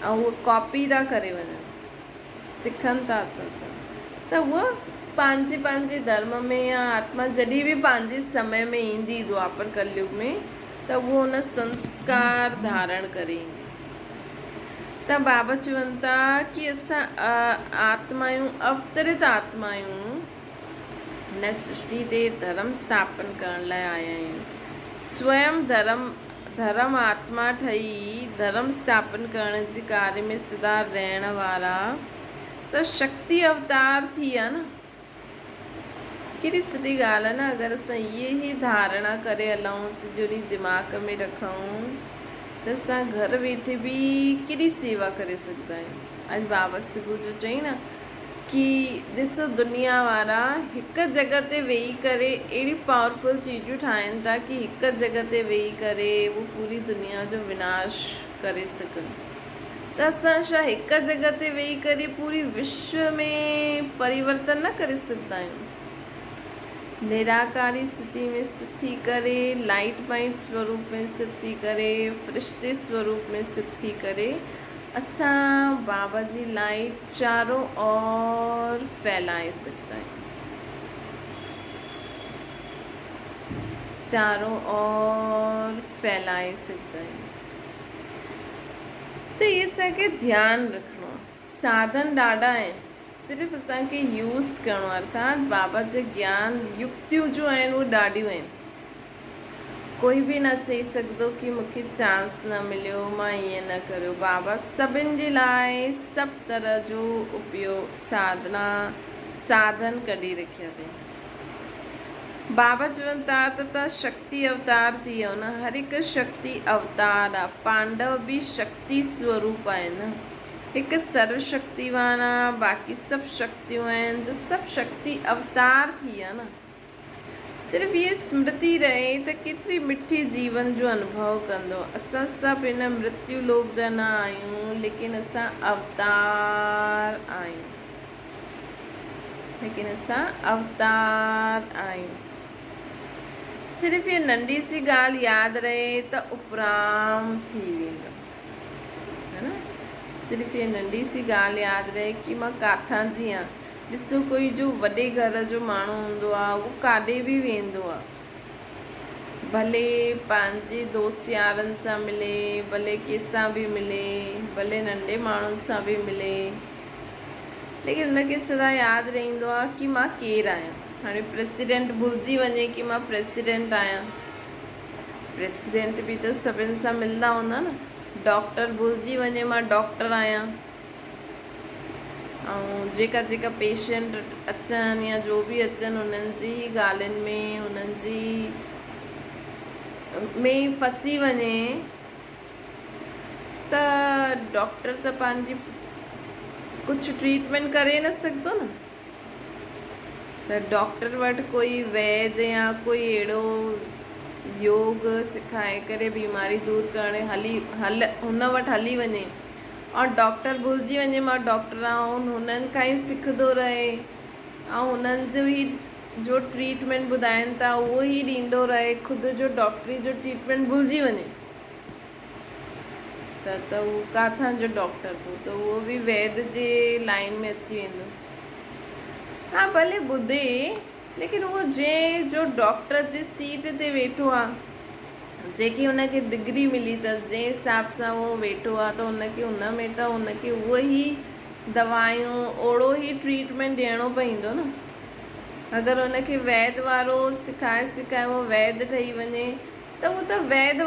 Speaker 1: ऐं उहो कॉपी था करे वञनि, सिखनि था असां सां, त उहो पंहिंजे धर्म में या आत्मा जॾहिं बि पंहिंजे समय में ईंदी द्वापर कलयुग में, त उहो हुन संस्कार धारण करे ईंदी। त बाबा चवनि था कि असां आत्मायूं, अवतरित आत्मायूं हिन सृष्टि ते धर्म स्थापन करण लाइ आया आहियूं। स्वयं धर्म आत्मा ठही धर्म स्थापन करण जे कार्य में सदा रहण वारा त शक्ति अवतार थी विया न। केॾी सुठी ॻाल्हि आहे न। अगरि असां इहे ई धारणा करे हलूं, सॼो ॾींहुं दिमाग़ में रखूं, त असां घर वेठे बि केॾी सेवा करे सघंदा आहियूं। अॼु बाबा सुबुह जो चई न कि ॾिसो दुनिया वारा हिकु जॻह ते वेही करे अहिड़ी पावरफुल चीजूं ठाहिनि था कि हिकु जॻह ते वेही करे उहो पूरी दुनिया जो विनाश करे सघनि। त असां छा हिकु जॻह ते वेही करे पूरी विश्व में परिवर्तन न करे सघंदा आहियूं? निराकारी स्थिति में स्थित थी करे, लाइट पॉइंट स्वरूप में स्थित थी करे, फरिश्ते स्वरूप में स्थित थी करे असां बाबा जी लाइट चारों ओर फैलाए सघंदा आहियूं, चारों ओर फैलाए सघंदा आहियूं। त इहे असांखे ध्यानु रखिणो आहे। साधन ॾाढा आहिनि, सिर्फ़ु असांखे यूज़ करिणो आहे। अर्थात बाबा जे ज्ञान युक्तियूं जो आहिनि उहे ॾाढियूं आहिनि। कोई बि न चई सघंदो कि मूंखे चांस न मिलियो, मां ईअं न करियो। बाबा सभिनि जे लाइ सभु तरह जो उपयोग साधन कढी रखिया अथई। बाबा चवनि था त तव्हां शक्ति अवतार थी वियो न। हर हिकु शक्ति अवतार आहे। पांडव बि शक्ति स्वरूप आहे न। हिकु सर्वशक्तिवान आहे, बाक़ी सभु शक्तियूं आहिनि, त सभु शक्ति अवतार थी विया न। सिर्फ़ु इहे स्मृति रहे त केतिरी मिठी जीवन जो अनुभव कंदो। असां सभु हिन मृत्यु लोक जा न आहियूं, लेकिन असां अवतार आहियूं, सिर्फ़ु इहा नंढी सी ॻाल्हि यादि रहे त उपराम थी वेंदो, है न। सिर्फ़ु इहा नंढी सी ॻाल्हि यादि रहे कि मां किथां जी आहियां। ॾिसो कोई जो वॾे घर जो माण्हू हूंदो आहे, उहो काॾे बि वेंदो आहे, भले पंहिंजे दोस्त यारनि सां मिले, भले कंहिंसां बि मिले, भले नंढे माण्हुनि सां बि मिले, लेकिन हुनखे सदा यादि रहंदो आहे कि मां केरु आहियां। हाणे प्रेसिडेंट भुलिजी वञे कि मां प्रेसिडेंट आहियां, प्रेसिडेंट बि त सभिनि सां मिलंदा हूंदा न। डॉक्टर भुलिजी वञे मां डॉक्टर आहियां, ऐं जेका पेशेंट अचनि या जो बि अचनि उन्हनि जी ॻाल्हियुनि में, उन्हनि जी में फसी वञे त डॉक्टर त पंहिंजी कुझु ट्रीटमेंट करे न सघंदो न। त डॉक्टर वटि कोई वैद्य या कोई अहिड़ो योग सिखाए करे बीमारी दूर करणे हुन वटि हली वञे, और डॉक्टर भुलिजी वञे मां डॉक्टर आहियां, हुननि खां ई सिखंदो रहे ऐं हुननि जो ई जो ट्रीटमेंट ॿुधाइनि था उहो ई ॾींदो रहे, ख़ुदि जो डॉक्टरी जो ट्रीटमेंट भुलिजी वञे, त उहो किथां जो डॉक्टर पोइ त उहो बि वैद्य जे लाइन में अची वेंदो। हा भले ॿुधे, लेकिन उहो जो डॉक्टर जी सीट ते वेठो आहे, जेकी हुनखे डिग्री मिली त जंहिं हिसाब सां उहो वेठो आहे, त हुनखे हुन में त हुनखे उहो ई दवायूं ओड़ो ई ट्रीटमेंट ॾियणो पवंदो न। अगरि हुनखे वैद्य वारो सिखाए उहो वैद्य ठही वञे त उहो त वैदनि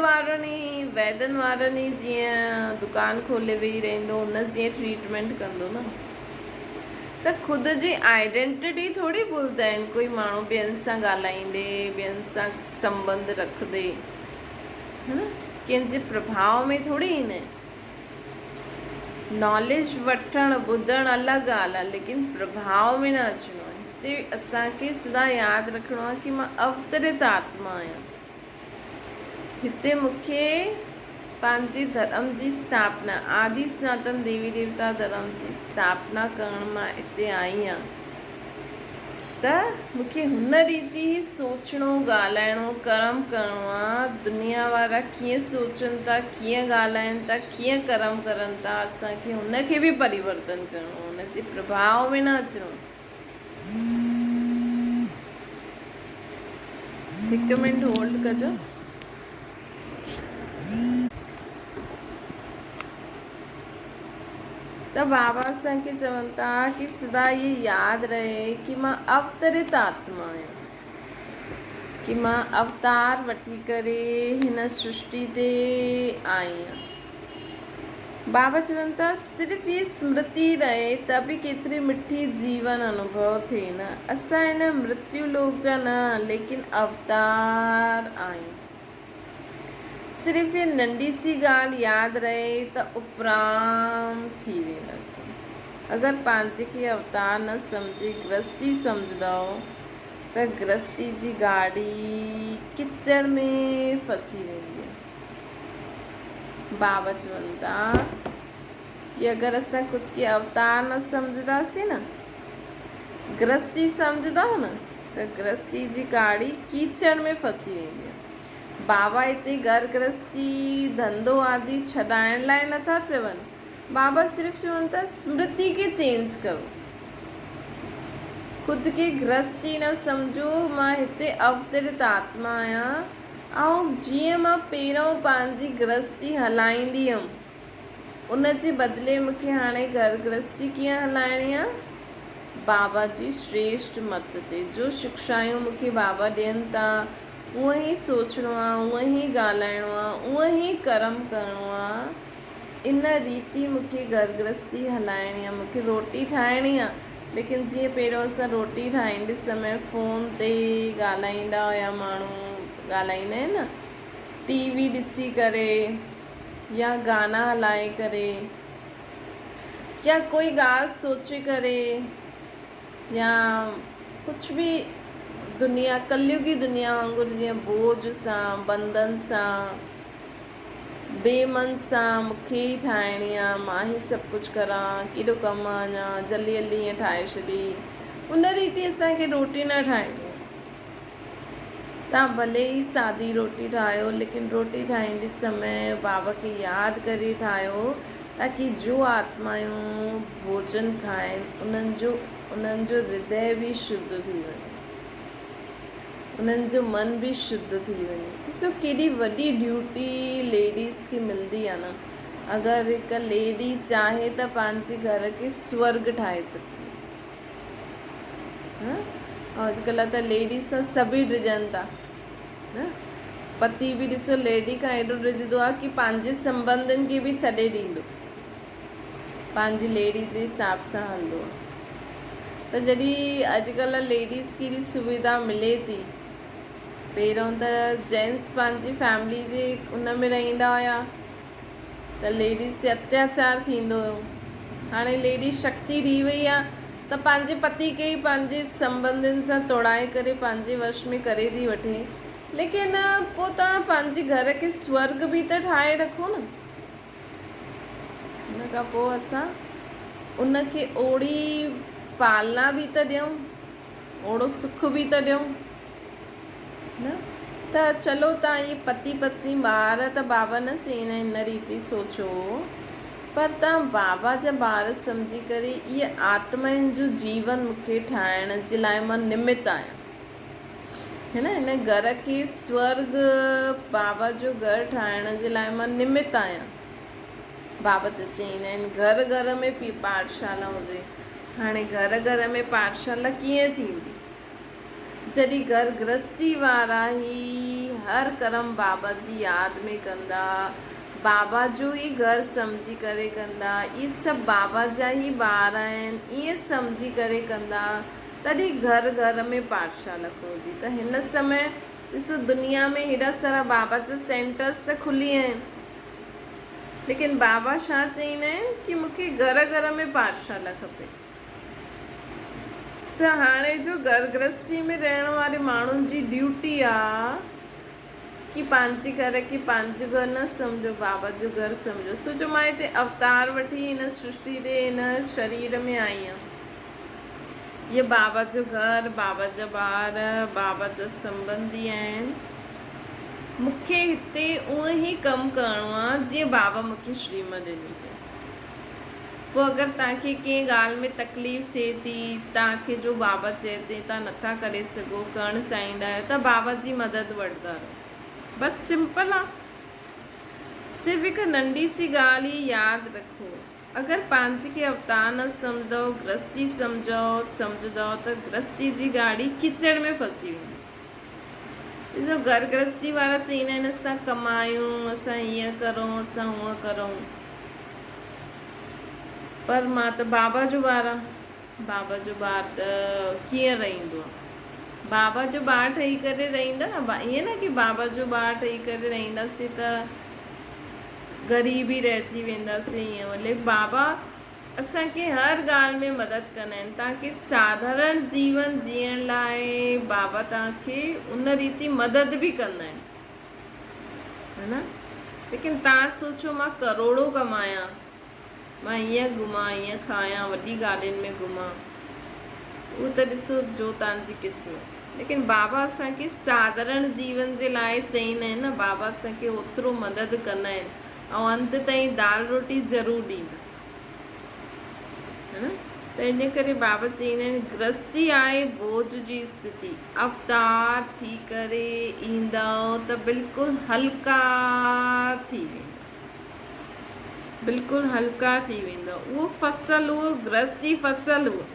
Speaker 1: वारनि ई जीअं दुकानु खोले वेही रहंदो, उन जीअं ट्रीटमेंट कंदो न। त ख़ुदि जी आइडेंटिटी थोरी भुलंदा आहिनि कोई माण्हू ॿियनि सां ॻाल्हाईंदे, ॿियनि सां संबंध रखंदे, है न, कंहिंजे प्रभाव में थोरी ईंदा आहिनि। नॉलेज वठणु ॿुधणु अलॻि ॻाल्हि आहे, लेकिन प्रभाव में न अचिणो आहे। हिते असांखे सदा यादि रखिणो आहे कि मां अवतरित आत्मा आहियां। हिते मूंखे पंहिंजे धर्म जी स्थापना, आदि सनातन देवी देवता धर्म जी स्थापना करण मां हिते आई आहियां। त मूंखे हुन रीति ई सोचणो, ॻाल्हाइणो, कर्म करिणो आहे। दुनिया वारा कीअं सोचनि था, कीअं ॻाल्हाइनि था, कीअं कर्म करनि था, असांखे हुनखे बि परिवर्तन करिणो, हुनजे प्रभाव में न अचिणो। 1 मिनट होल्ड कजो। त बाबा असांखे चवनि था कि सदा ये यादि रहे कि मां अवतरित आत्मा आहियां, कि मां अवतार वठी करे हिन सृष्टि ते आई आहियां। बाबा चवनि था सिर्फ़ु ये स्मृति रहे त बि केतिरी मिठी जीवन अनुभव थिए न। असां हिन मृत्यु लोक जा न, लेकिन अवतार आहियूं। सिर्फ़ु ये नंढी सी ॻाल्हि यादि रहे त उपराम थी वेंदासीं। अगरि पंहिंजे खे अवतार न सम्झी गृहस्थी सम्झंदव त गृहस्थी जी गाॾी किचड़ में फसी वेंदी आहे। बाबा चवनि था कि अगरि असां ख़ुदि खे अवतार न सम्झंदासीं न, गृहस्थी सम्झंदव न, त गृहस्थी जी गाॾी कीचड़ में फसी वेंदी आहे। बाबा हिते घर गृहस्थी, धंधो आदि छॾाइण लाइ नथा चवनि। बाबा सिर्फ़ु चवनि था स्मृति खे चेंज करो। ख़ुदि खे गृहस्थी न सम्झो, मां हिते अवतरित आत्मा आहियां। ऐं जीअं मां पहिरों पंहिंजी गृहस्थी हलाईंदी हुअमि, उन जे बदिले मूंखे हाणे घर गृहस्थी कीअं हलाइणी आहे? बाबा जी श्रेष्ठ मत ते, जो शिक्षायूं मूंखे बाबा ॾियनि था, उअं ई सोचणो आहे, उअं ई ॻाल्हाइणो आहे, उअं ई कर्म करिणो आहे। इन रीति मूंखे घर गृहस्थी हलाइणी आहे। मूंखे रोटी ठाहिणी आहे, लेकिन जीअं पहिरियों असां रोटी ठाहींदे समय फ़ोन ते ॻाल्हाईंदा हुया, माण्हू ॻाल्हाईंदा आहिनि न, टीवी ॾिसी करे या गाना हलाए करे या कोई ॻाल्हि सोचे करे या कुझु बि दुनिया, कलयुगी दुनिया वांगुरु जीअं बोझ सां, बंधन सां, बेमन सां मूंखे ई ठाहिणी आहे, मां ई सभु कुझु करां, केॾो कमु आहे, अञा जल्दी जल्दी ईअं ठाहे छॾी, उन रीति असांखे रोटी न ठाहिणी आहे। तव्हां भले ई सादी रोटी ठाहियो, लेकिन रोटी ठाहींदे समय बाबा खे यादि करे ठाहियो, ताकी जो आत्मायूं भोजन खाइनि उन्हनि जो हृदय बि शुद्ध थी वञे, उन्हनि जो मन बि शुद्ध थी वञे। ॾिसो केॾी वॾी ड्यूटी लेडीज़ खे मिलंदी आहे न। अगरि हिकु लेडी चाहे त पंहिंजे घर खे स्वर्ग ठाहे सघंदी है। अॼुकल्ह त लेडीज़ सां सभई डिॼनि था न। पति बि ॾिसो लेडी खां एॾो डिॼंदो आहे कि पंहिंजे संबंधनि खे बि छॾे ॾींदो, पंहिंजी लेडी जे हिसाब सां हलंदो आहे। त जॾहिं अॼुकल्ह लेडीज़ खे एॾी सुविधा मिले थी, पहिरियों त जेंट्स पंहिंजी फैमिली जे उन में रहंदा हुया त लेडीज़ ते अत्याचार थींदो हुयो। हाणे लेडीज़ शक्ति थी वई आहे त पंहिंजे पति खे ई पंहिंजे संबंधनि सां तोड़ाए करे पंहिंजे वश में करे थी वठे। लेकिन पोइ तव्हां पंहिंजे घर खे स्वर्ग बि त ठाहे रखो न। उन खां पोइ असां उनखे ओड़ी पालना बि त ॾियूं, ओड़ो सुख बि त ॾियूं न। त चलो तव्हां इहे पति पत्नी ॿार त बाबा न चईंदा आहिनि इन रीति सोचो, पर तव्हां बाबा जा ॿार सम्झी करे इहे आत्माउनि जो जीवन मूंखे ठाहिण जे लाइ मां निमित आहियां, है न। हिन घर खे स्वर्ग, बाबा जो घर ठाहिण जे लाइ मां निमित आहियां। बाबा त चईंदा आहिनि घर घर में पाठशाला हुजे। हाणे घर घर में पाठशाला कीअं थींदी? जॾहिं घर गृहस्थी वारा ई हर कर्म बाबा जी यादि में कंदा, बाबा जो ई घर सम्झी करे कंदा, इहे सभु बाबा जा ई ॿार आहिनि, ईअं सम्झी करे कंदा, तॾहिं घर घर में पाठशाला खुलंदी। त हिन समय ॾिसो दुनिया में हेॾा सारा बाबा जा सेंटर्स त खुली आहिनि, लेकिन बाबा छा चईंदा आहिनि कि मूंखे घर घर में पाठशाला खपे। त हाणे जो घर गृहस्थी में रहण वारे माण्हुनि जी ड्यूटी आहे कि पंहिंजे घर खे पंहिंजो घर न सम्झो, बाबा जो घर सम्झो। सो जो मां हिते अवतार वठी हिन सृष्टि ते हिन शरीर में आई आहियां, ये बाबा जो घर, बाबा जा ॿार, बाबा जा संबंधी आहिनि। मूंखे हिते उहो ई कमु करिणो आहे जीअं बाबा मूंखे श्रीमत ॾिनी अथई। पोइ अगरि तव्हांखे कंहिं ॻाल्हि में तकलीफ़ थिए थी, तव्हांखे जो बाबा चए थी तव्हां नथा करे सघो, करणु चाहींदा आहियो, त बाबा जी मदद वठंदा रहो। बसि सिंपल आहे। सिर्फ़ु हिकु नंढी सी ॻाल्हि ई यादि रखो, अगरि पंहिंजे खे अवतार न सम्झो, गृहस्थी सम्झंदो त गृहस्थी जी गाॾी कीचड़ में फसी वेंदी। ॾिसो घर गृहस्थी वारा चईंदा आहिनि असां कमायूं, असां हीअं करूं, असां हूअं करूं, पर मां त बाबा जो ॿार आहियां। बाबा जो ॿार त कीअं रहंदो आहे? बाबा जो ॿार ठही करे रहंदा न, ईअं न कि बाबा जो ॿार ठही करे रहंदासीं त ग़रीबी रहिजी वेंदासीं, ईअं भले बाबा असांखे हर ॻाल्हि में मदद कंदा आहिनि। तव्हांखे साधारण जीवन जीअण लाइ बाबा तव्हांखे उन रीति मदद बि कंदा आहिनि, है न। लेकिन तव्हां सोचो मां करोड़ो कमायां, मां ईअं घुमां, ईअं खायां, वॾी गाॾियुनि में घुमां, उहो त ॾिसो जो तव्हांजी क़िस्मत। लेकिन बाबा असांखे साधारण जीवन जे लाइ चईंदा आहिनि न, बाबा असांखे ओतिरो मदद कंदा आहिनि ऐं अंत ताईं दाल रोटी ज़रूरु ॾींदा, है न। त इन करे बाबा चईंदा आहिनि गृहस्थी आहे बोझ जी स्थिति, अवतार थी करे ईंदव त बिल्कुलु हल्का थी वेंदा, बिल्कुलु हल्का थी वेंदो। उहो फसल, उहो गृहस्थी फसल, उहो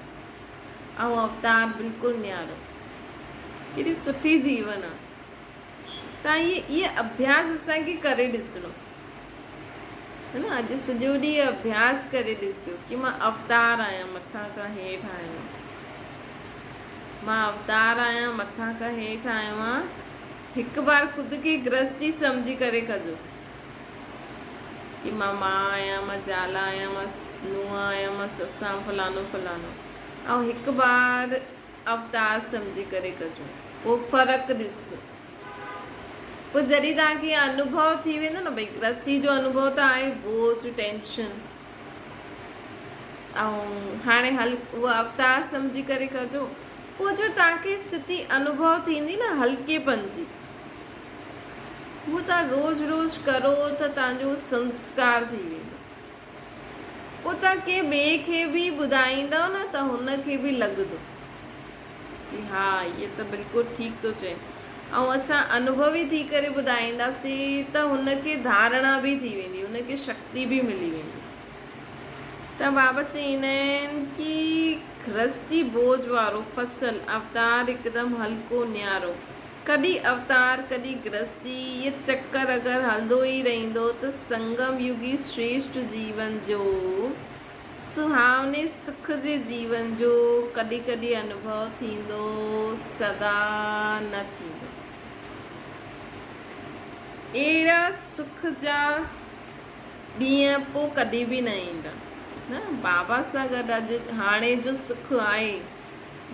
Speaker 1: ऐं अवतार बिल्कुलु न्यारो, केॾी सुठी जीवन आहे। तव्हां इहे अभ्यास असांखे करे ॾिसणो, है न। अॼु सॼो ॾींहुं अभ्यास करे ॾिसियो कि मां अवतार आहियां, मथां खां हेठि आहियो आहियां, मां अवतार आहियां, मथां खां हेठि आहियो आहियां। हिकु बार ख़ुदि खे गृहस्थी सम्झी करे कजो कि मां मां आहियां, मां ज़ाल आहियां, मां नुंहुं आहियां, मां ससां फलानो फलानो, ऐं हिकु बार अवतार सम्झी करे कजो। पोइ फ़र्क़ु ॾिसो, पोइ जॾहिं तव्हांखे अनुभव थी वेंदो न, भई गृहस्थी जो अनुभव त आहे, बोझ टेंशन, ऐं हाणे उहो अवतार सम्झी करे कजो। पोइ जो तव्हांखे स्थिति अनुभव थींदी न हल्केपन जी, उहो तव्हां रोज़ रोज़ करो त तव्हांजो संस्कार थी वेंदो। पोइ तव्हां कंहिं ॿिए खे बि ॿुधाईंदव न त हुनखे बि लॻंदो कि हा इहे त बिल्कुलु ठीकु थो चए, ऐं असां अनुभवी थी करे ॿुधाईंदासीं त हुनखे धारणा बि थी वेंदी, हुनखे शक्ति बि मिली वेंदी। त बाबा चईंदा आहिनि कि गृहस्थी बोझ वारो फसल, अवतार हिकदमि हल्को न्यारो। कॾहिं अवतार कॾहिं गृहस्थी, ये चक्कर अगरि हलंदो ई रहंदो त संगम युगी श्रेष्ठ जीवन जो, सुहावने सुख जे जीवन जो कॾहिं कॾहिं अनुभव थींदो, सदा न थींदो। अहिड़ा सुख जा ॾींहं पोइ कॾहिं बि न ईंदा न। बाबा सां गॾु अॼु हाणे जो सुख आहे,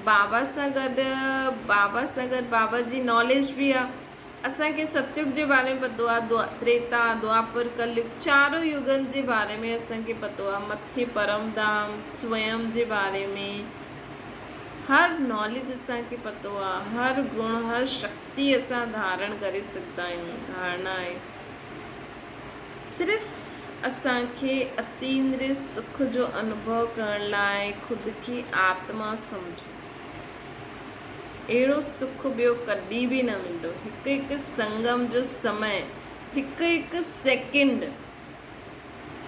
Speaker 1: बाबा सां गॾु बाबा जी नॉलेज बि आहे। असांखे सतयुग जे बारे में पतो आहे, त्रेता, द्वापर, कलयुग, चारों युगनि जे बारे में असांखे पतो आहे। मथे परमधाम स्वयं जे बारे में हर नॉलेज असांखे पतो आहे, हर गुण, हर शक्ति असां धारण करे सघंदा आहियूं, धारणा आहे। सिर्फ़ु असांखे अतीन्द्रिय सुख जो अनुभव करण लाइ ख़ुदि खे आत्मा सम्झो। अहिड़ो सुख ॿियो कॾहिं बि न मिलंदो। हिकु हिकु संगम जो समय, हिकु हिकु सेकेंड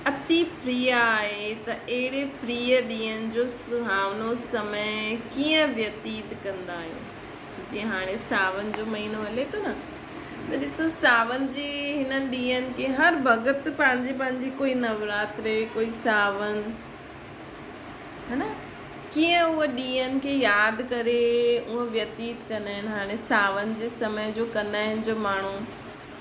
Speaker 1: अति प्रिय आहे। त अहिड़े प्रिय ॾींहंनि जो सुहावनो समय कीअं व्यतीत कंदा आहियो, जीअं हाणे सावन जो महीनो हले थो न, त ॾिसो सावन जे हिननि ॾींहंनि खे हर भॻत पंहिंजी कोई नवरात्रे, कोई सावन, है न, कीअं उहे ॾींहंनि खे यादि करे उहो व्यतीत कंदा आहिनि। हाणे सावन जे समय जो कंदा आहिनि जो माण्हू,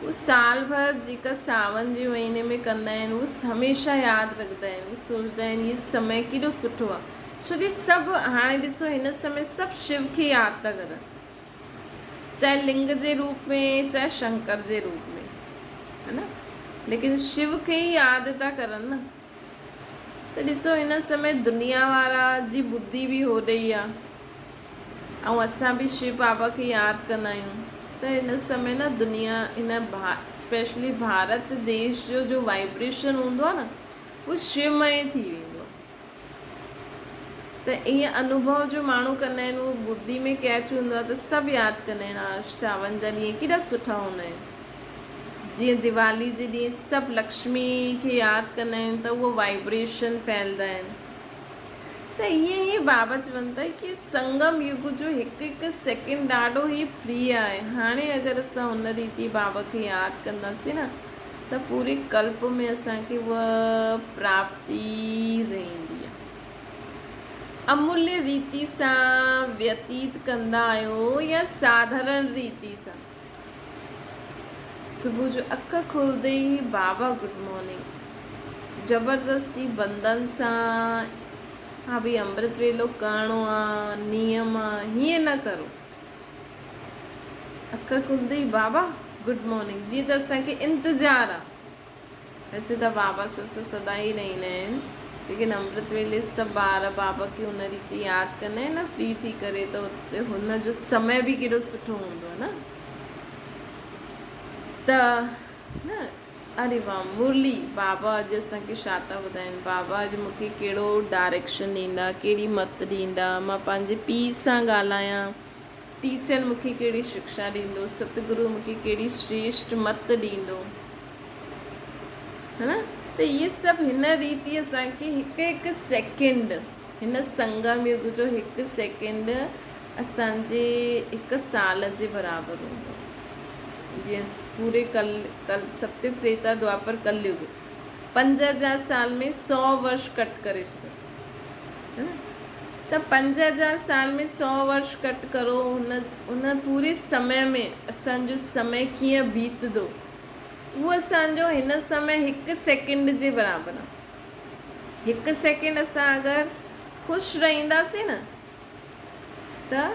Speaker 1: उहो साल भर जेका सावन जे महीने में कंदा आहिनि उहो हमेशह यादि रखंदा आहिनि। उहे सोचंदा आहिनि इहो समय केॾो सुठो आहे, छो जो सभु हाणे ॾिसो हिन समय सभु शिव खे यादि था करनि, चाहे लिंग जे रूप में चाहे शंकर जे रूप में, है न, लेकिन शिव खे ई यादि था करनि न। त ॾिसो हिन समय दुनिया वारा जी बुद्धि बि होॾे ई आहे, ऐं असां बि शिव बाबा खे यादि कंदा आहियूं। त हिन समय न दुनिया हिन स्पेशली भारत देश जो वाइब्रेशन हूंदो आहे न, उहो शिवमय थी वेंदो आहे। त ईअं अनुभव जो माण्हू कंदा आहिनि, उहो बुद्धि में कैच हूंदो आहे, त सभु यादि कंदा आहिनि हा सावन जा ॾींहं केॾा सुठा हूंदा आहिनि। जीअं दिवाली जे ॾींहुं सभु लक्ष्मी खे यादि कंदा आहिनि त उहो वाइब्रेशन फैलंदा आहिनि। त ईअं ई बाबा चवनि था कि संगम युग जो हिकु हिकु सेकेंड ॾाढो ई प्रिय आहे। हाणे अगरि असां हुन रीति बाबा खे यादि कंदासीं न, त पूरे कल्प में असांखे उहा प्राप्ति रहंदी आहे। अमूल्य रीति सां व्यतीत कंदा आहियो या साधारण रीति सां। सुबुह जो अख खुलंदे ई बाबा गुड मॉर्निंग, ज़बरदस्ती बंधन सां हा भई अमृत वेलो करिणो आहे, नियम आहे, हीअं न करो। अख खुलंदे ई बाबा गुड मॉर्निंग, जीअं त असांखे इंतज़ारु आहे। वैसे त बाबा ससु सदा ई रहंदा आहिनि, लेकिन अमृत वेले सभु ॿार बाबा खे हुन रीति यादि कंदा आहिनि न फ्री थी करे, त हुते हुन जो समय बि केॾो सुठो हूंदो आहे न। त न अरे वाह मुरली, बाबा अॼु असांखे छा था ॿुधाइनि, बाबा अॼु मूंखे कहिड़ो डायरेक्शन ॾींदा, कहिड़ी मत ॾींदा, मां पंहिंजे पीउ सां ॻाल्हायां, टीचर मूंखे कहिड़ी शिक्षा ॾींदो, सतगुरु मूंखे कहिड़ी श्रेष्ठ मत ॾींदो, है न। त इहे सभु हिन रीति असांखे हिकु हिकु सेकेंड, हिन संगम युग जो हिकु सेकेंड असांजे हिकु साल जे बराबरि हूंदो। जीअं पूरे कल सत्युग त्रेता द्वापर कलयुग 5000 साल में 100 वर्ष कट करे छॾियो, है न। त 5000 साल में 100 वर्ष कट करो, उन पूरे समय में असांजो समय कीअं बीतंदो, उहो असांजो हिन समय हिकु सेकेंड जे बराबरि आहे। हिकु सेकेंड असां अगरि ख़ुशि रहंदासीं न, त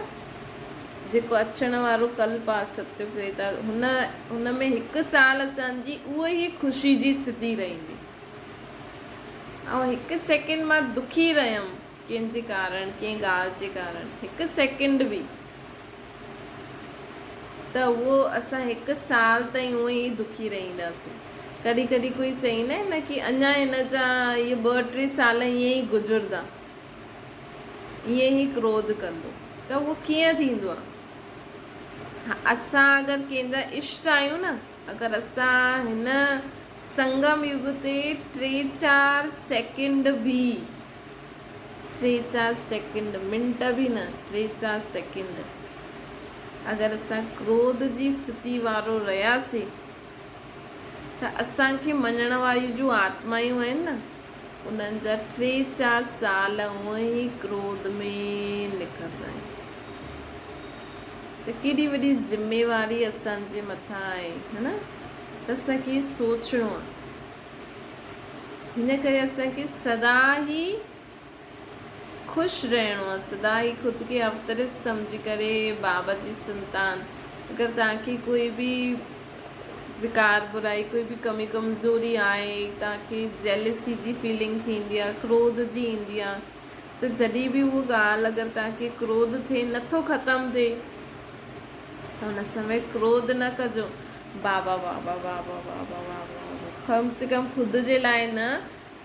Speaker 1: जेको अचण वारो कल्प आहे सत्युग त्रेता, हुन में हिकु साल असांजी उहा ई ख़ुशी जी स्थिति रहंदी। ऐं हिकु सेकेंड मां दुखी रहियमि कंहिंजे कारण, कंहिं ॻाल्हि जे कारण, हिकु सेकेंड बि, त उहो असां हिकु साल ताईं उअं ई दुखी रहंदासीं। कॾहिं कॾहिं कोई चईंदा आहिनि न कि अञा हिन जा इहे 2-3 साल ईअं ई गुज़रंदा, ईअं ई क्रोध कंदो, त उहो कीअं थींदो आहे। असां अगरि कंहिंजा इष्ट आहियूं न, अगरि असां हिन संगम युग ते 3-4 सेकेंड बि, 3-4 सेकेंड, मिंट बि न, 3-4 सेकेंड अगरि असां क्रोध जी स्थिति वारो रहियासीं, त असांखे मञण वारी जूं आत्मायूं आहिनि न, उन्हनि जा 3-4 साल उअं ई क्रोध में निकिरंदा आहिनि। त केॾी वॾी ज़िम्मेवारी असांजे मथां आहे, है न। त असांखे सोचणो आहे, हिन करे असांखे सदा ई ख़ुशि रहणो आहे, सदा ई ख़ुदि खे अवतरित सम्झी करे बाबा जी संतान। अगरि तव्हांखे कोई बि विकार बुराई, कोई बि कमी कमज़ोरी आहे, तव्हांखे जेलसी जी फीलिंग थींदी आहे, क्रोध जी ईंदी आहे, त जॾहिं बि उहा ॻाल्हि अगरि तव्हांखे क्रोध थिए नथो ख़तमु थिए, त हुन समय क्रोध न कजो, बाबा बाबा बाबा बाबा बाबा, कम से कम ख़ुदि जे लाइ न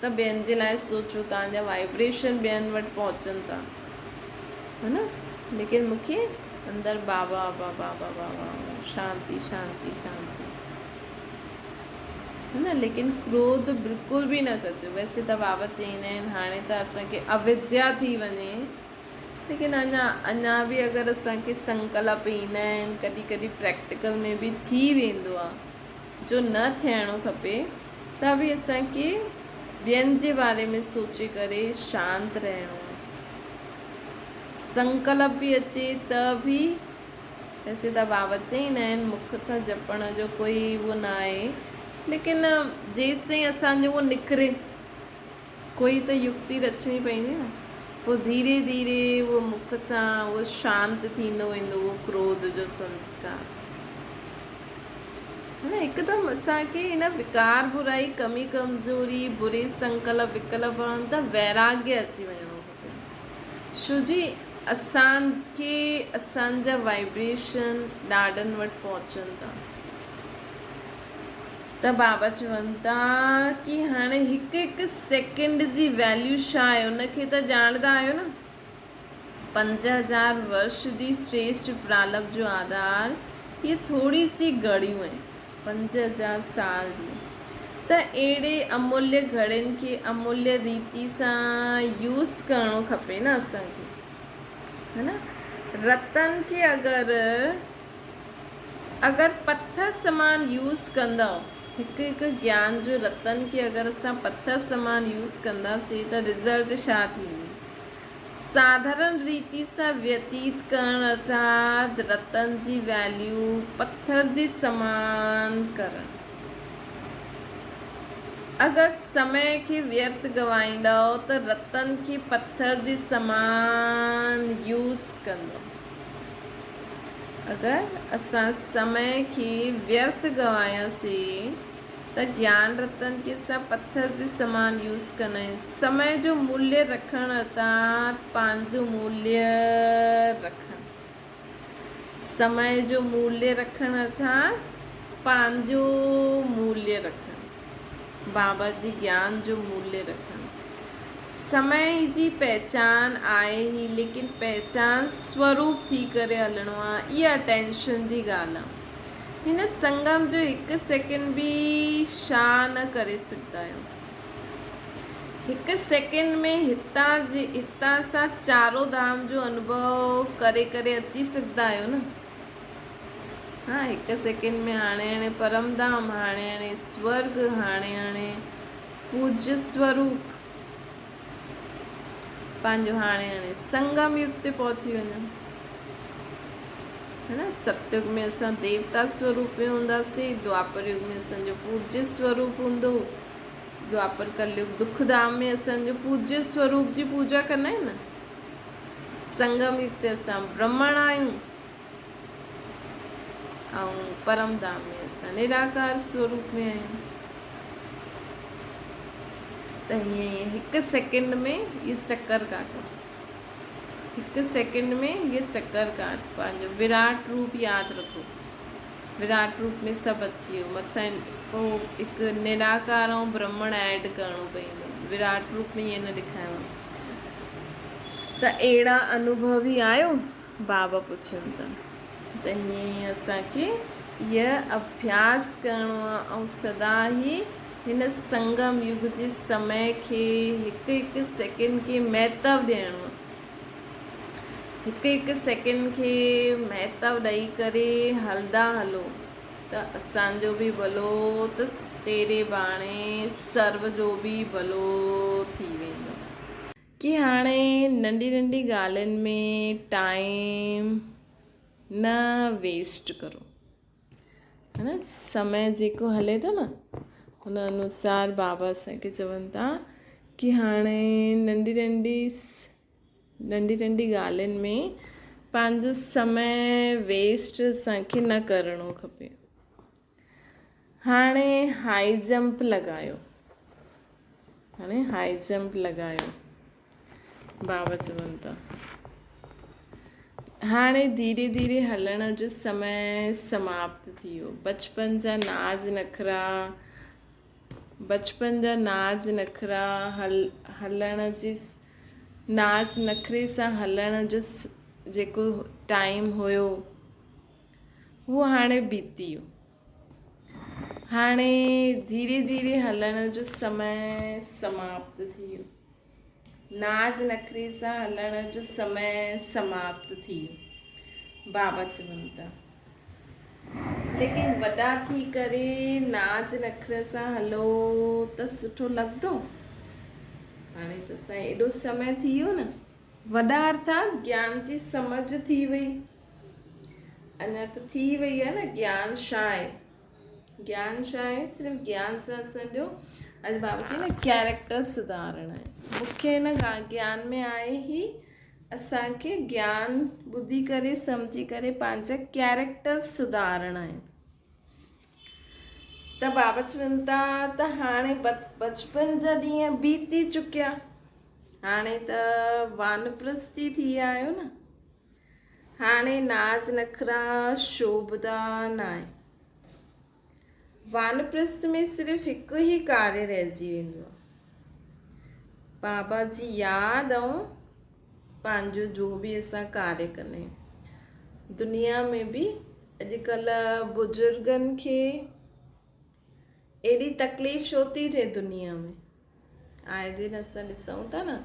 Speaker 1: त ॿियनि जे लाइ सोचो, तव्हांजा वाइब्रेशन ॿियनि वटि पहुचनि था, है न। लेकिन मूंखे अंदरि बाबा बाबा बाबा बाबा, शांती शांति शांति, है न। लेकिन क्रोध बिल्कुलु बि न कजो। वैसे त बाबा चईंदा आहिनि हाणे त असांखे अविद्या थी वञे, लेकिन अञा बि अगरि असांखे संकल्प ईंदा आहिनि, कॾहिं कॾहिं प्रैक्टिकल में बि थी वेंदो आहे जो न थियणो खपे, त बि असांखे ॿियनि जे बारे में सोचे करे शांत रहणो आहे। संकल्प बि अचे त बि वैसे त बाबा चईंदा आहिनि मुख सां जपण जो कोई उहो न आहे, लेकिन जेसि ताईं असांजो उहो निकिरे, कोई त युक्ति रचणी पवंदी न, पोइ धीरे धीरे उहो मुख सां उहो शांत थींदो वेंदो उहो क्रोध जो संस्कार। है न, हिकदमि असांखे हिन विकार बुराई कमी कमज़ोरी बुरे संकल्प विकल्प त वैराग्य अची वञिणो खपे। छो जी असांखे असांजा वाइब्रेशन ॾाढनि वटि पहुचनि था। त बाबा चवनि था कि हाणे हिकु हिकु सेकेंड जी वैल्यू छा आहे उनखे त ॼाणंदा आहियो न। 5000 वर्ष जी श्रेष्ठ प्रारब्ध जो आधार ये थोड़ी सी घड़ियूं आहिनि 5000 साल जी। त अहिड़े अमूल्य घड़ियुनि खे अमूल्य रीति सां यूज़ करणो खपे न असांखे, है न। रतन खे अगरि पत्थर समान यूज़ कंदव, हिकु हिकु ज्ञान जो रतन खे अगरि असां पत्थर समान यूज़ कंदासीं त रिज़ल्ट छा थींदी। साधारण रीति सां व्यतीत करणु अर्थात रतन जी वैल्यू पत्थर जे समान करणु। अगरि समय खे व्यर्थ गवाईंदव त रतन खे पत्थर जे समान यूज़ कंदव। अगरि असां समय खे व्यर्थ गवायासीं त ज्ञान रतन खे असां पत्थर जे समान यूज़ कंदा आहियूं। समय जो मूल्य रखणु अर्थात पंहिंजो मूल्य रखणु। समय जो मूल्य रखणु अर्थात पंहिंजो मूल्य रखणु। बाबा जी ज्ञान जो मूल्य रखणु। समय जी पहचान आहे ई, लेकिन पहचान स्वरूप थी करे हलणो आहे। इहा अटेंशन जी ॻाल्हि आहे। हिन संगम जो हिकु सेकेंड बि छा न करे सघंदा आहियो। हिकु सेकेंड में हितां सां चारो धाम जो अनुभव करे करे अची सघंदा आहियो न। हाँ, हिकु सेकेंड में हाणे परम धाम, हाणे स्वर्ग, हाणे पूज्य स्वरूप, पंहिंजो हाणे संगम युग ते पहुची वञो, है न। सतयुग में असां देवता स्वरूप में हूंदासीं, द्वापर युग में असांजो पूज्य स्वरूप हूंदो, द्वापर कलयुग दुख धाम में असांजो पूज्य स्वरूप जी पूजा कंदा आहियूं न। संगम युग ते असां ब्रह्मण आहियूं ऐं परम धाम में असां निराकार स्वरूप में आहियूं। त हीअं हिकु सेकेंड में ये चक्कर काटो, हिकु सेकेंड में ये चक्कर काट, पंहिंजो विराट रूप यादि रखो। विराट रूप में सभु अची वियो, मथां पोइ हिकु निराकार ऐं ब्रह्मण ऐड करिणो पवंदो। विराट रूप में ईअं न ॾेखारियो। त अहिड़ा अनुभवी आहियो, बाबा पुछनि था। त हीअं ई असांखे इहा अभ्यास करिणो आहे ऐं सदा ई हिन संगम युग जे समय खे हिकु हिकु सेकेंड खे महत्व ॾियणो आहे। हिकु हिकु सेकेंड खे महत्व ॾेई करे हलंदा हलो त असांजो बि भलो त तेरे बाणे सर्व जो बि भलो थी वेंदो। कि हाणे नंढी नंढी ॻाल्हियुनि में टाइम न वेस्ट करो, है न। समय जेको हले थो न, हुन अनुसार बाबा असांखे चवनि था कि हाणे नंढी नंढी ॻाल्हियुनि में पंहिंजो समय वेस्ट असांखे न करिणो खपे। हाणे हाई जंप लॻायो, बाबा चवनि था। हाणे धीरे धीरे हलण जो समय समाप्त थी वियो। बचपन जा नाज़ नखरा हलण जी नाज़ नखरे सां हलण जो जेको टाइम हुयो उहो हाणे बीती वियो। हाणे धीरे धीरे हलण जो समय समाप्त थी वियो। नाज नखरे सां हलण जो समय समाप्त थी वियो। बाबा चवनि था लेकिन वॾा थी करे नाज नखरे सां हलो त सुठो लॻंदो। हाणे त असां एॾो समय थी वियो न, वॾा अर्थात ज्ञान जी समझ थी वई, अञा त थी वई आहे न। ज्ञान छा आहे? ज्ञान छा आहे? सिर्फ़ु ज्ञान सां असांजो अॼु बाबा चई न कैरेक्टर सुधारणु आहे। मूंखे हिन ज्ञान में आहे ई असांखे ज्ञान ॿुधी करे सम्झी करे पंहिंजा कैरेक्टर सुधारणा आहिनि। त बाबा चवनि था त हाणे बचपन जा ॾींहं बीती चुकिया, हाणे त वानप्रस्थी थी आहियो न, हाणे नाज़ नखरा शोभदा न आहे। वानप्रस्थ में सिर्फ़ु हिकु ई कार्य रहिजी वेंदो आहे, बाबा जी यादि ऐं पंहिंजो जो बि असां कार्य कंदा आहियूं। दुनिया में बि अॼुकल्ह बुज़ुर्गनि खे एॾी तकलीफ़ छो थी थिए दुनिया में? आए दिन असां ॾिसूं था न,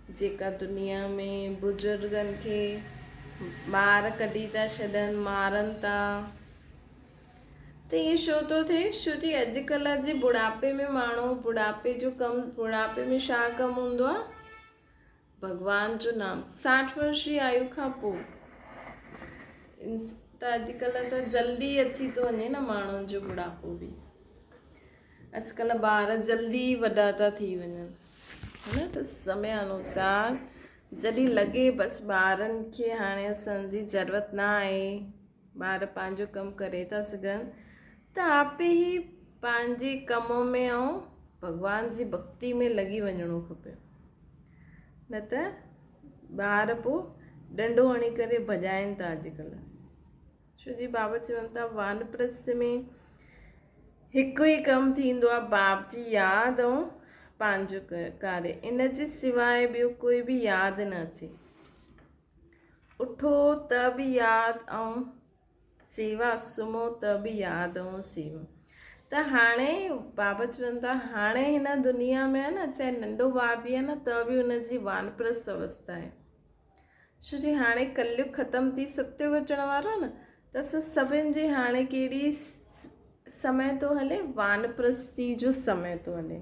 Speaker 1: जेका दुनिया में बुज़ुर्गनि खे ॿार कढी था छॾनि, मारनि था, त इहे छो थो थिए? छो कि अॼुकल्ह जे बुढ़ापे में माण्हू बुढ़ापे में छा कमु हूंदो आहे? भॻवान जो नाम। 60 वर्ष जी आयु खां पोइ त अॼुकल्ह त जल्दी अची थो वञे न माण्हुनि जो बुढ़ापो बि। अॼुकल्ह ॿार जल्दी वॾा था थी वञनि, है न। त समय अनुसार जॾहिं लॻे बसि ॿारनि खे हाणे असांजी ज़रूरत न आहे, ॿार पंहिंजो कमु करे था सघनि, त आपे ई पंहिंजे कम में ऐं भॻवान जी भक्ति में लॻी वञिणो खपे। न त ॿार पोइ डंडो हणी करे भॼाइनि था अॼुकल्ह। छो जी बाबा चवनि था वानप्रस्थ में हिकु ई कमु थींदो आहे, बाप जी यादि ऐं पंहिंजो कार्य। इन जे सवाइ ॿियो कोई बि यादि न अचे। उठो त बि यादि ऐं सेवा, सुम्हो त बि यादि ऐं सेवा। त हाणे बाबा चवनि था हाणे हिन दुनिया में आहे न, चाहे नंढो ॿार बि आहे न, त बि हुनजी वानप्रस्थ अवस्था आहे। छो जी हाणे कलयुग ख़तमु थी सत्युग अचण वारो आहे न, त असां सभिनि जे हाणे कहिड़ी समय थो हले? वानप्रस्थी जो समय थो हले।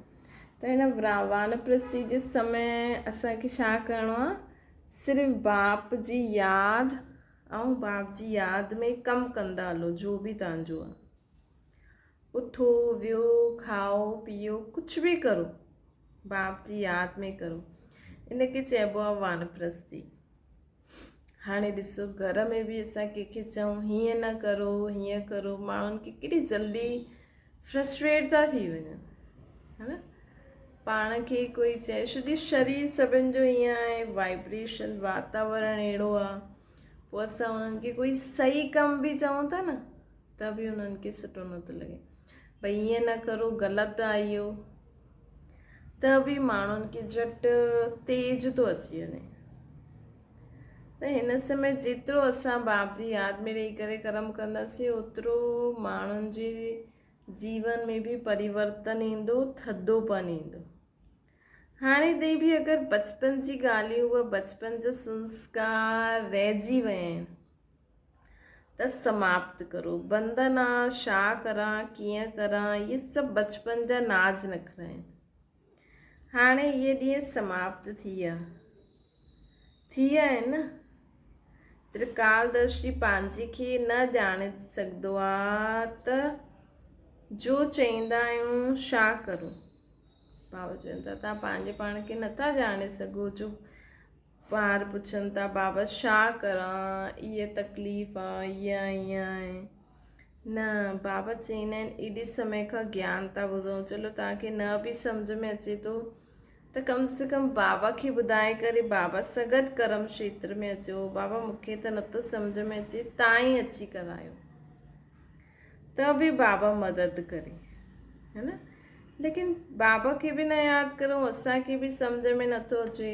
Speaker 1: त हिन वानप्रस्थी जे समय असांखे छा करिणो आहे? सिर्फ़ु बाप जी यादि ऐं बाप जी यादि में कमु कंदा हलो, जो बि तव्हांजो आहे। उठो, वियो, खाओ, पीओ, कुझु बि करो, बाप जी यादि में करो। इनखे चइबो आहे वानप्रस्थी। हाणे ॾिसो, घर में बि असां कंहिंखे चऊं हीअं न करो, हीअं करो, माण्हुनि खे केॾी जल्दी फ्रस्ट्रेट था थी वञनि, है न। पाण खे कोई चए, छो जी शरीर सभिनि जो ईअं आहे, वाइब्रेशन वातावरण अहिड़ो आहे, पोइ असां उन्हनि खे कोई सही कमु बि चऊं था न, त बि उन्हनि खे सुठो नथो लॻे। भई ईअं न करो, ग़लति आहे इहो, त बि माण्हुनि खे झटि तेज थो अची वञे। त हिन समय जेतिरो असां बाप जी यादि में रही करे कर्म कंदासीं, ओतिरो माण्हुनि जे जीवन में बि परिवर्तन ईंदो, थधोपन ईंदो। हाणे ताईं बि अगरि बचपन जी ॻाल्हियूं, उहे बचपन जा संस्कार रहिजी विया आहिनि, त समाप्त करो। बंधन आहे, छा करां, कीअं करां, इहे सभु बचपन जा नाज़ नखरा आहिनि। हाणे इहे ॾींहं समाप्त थी विया आहिनि न। त्रिकालदर्शी पंहिंजे खे न ॼाणे सघंदो आहे, त जो चईंदा आहियूं छा करूं? बाबा चवनि था तव्हां पंहिंजे पाण खे नथा ॼाणे सघो। जो ॿार पुछनि था बाबा छा करां, इहा तकलीफ़ आहे, ईअं आहे। न, बाबा चईंदा आहिनि एॾे समय खां ज्ञान था ॿुधूं, चलो तव्हांखे न बि सम्झ में अचे थो, त कम से कम बाबा खे ॿुधाए करे बाबा सां गॾु कर्म क्षेत्र में अचो। बाबा मूंखे त नथो सम्झ में अचे, तव्हां ई अची करायो, त बि बाबा मदद करे, है न। लेकिन बाबा खे बि न यादि करूं, असांखे बि सम्झ में नथो अचे,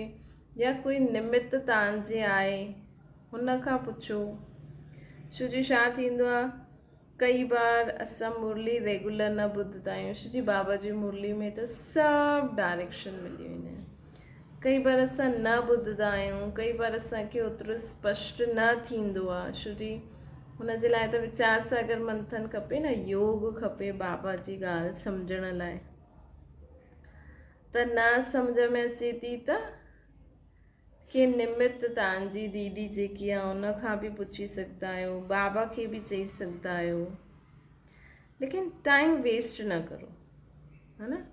Speaker 1: या कोई निमित तव्हांजे आहे, हुन खां पुछो। छो जी छा थींदो आहे, कई बार असां मुरली रेगुलर न ॿुधंदा आहियूं। छो जी बाबा जी मुरली में त सभु डायरेक्शन मिली वेंदा आहिनि। कई बार असां न ॿुधंदा आहियूं, कई बार असांखे ओतिरो स्पष्ट न थींदो आहे। छोजी हुन जे लाइ त वीचार सागर मंथन खपे न, योग खपे बाबा जी ॻाल्हि सम्झण लाइ। त न सम्झ में अचे थी त के निमित तव्हांजी दीदी जेकी आहे उन खां बि पुछी सघंदा आहियो, बाबा खे बि चई सघंदा आहियो। लेकिन टाइम वेस्ट न करो, है न।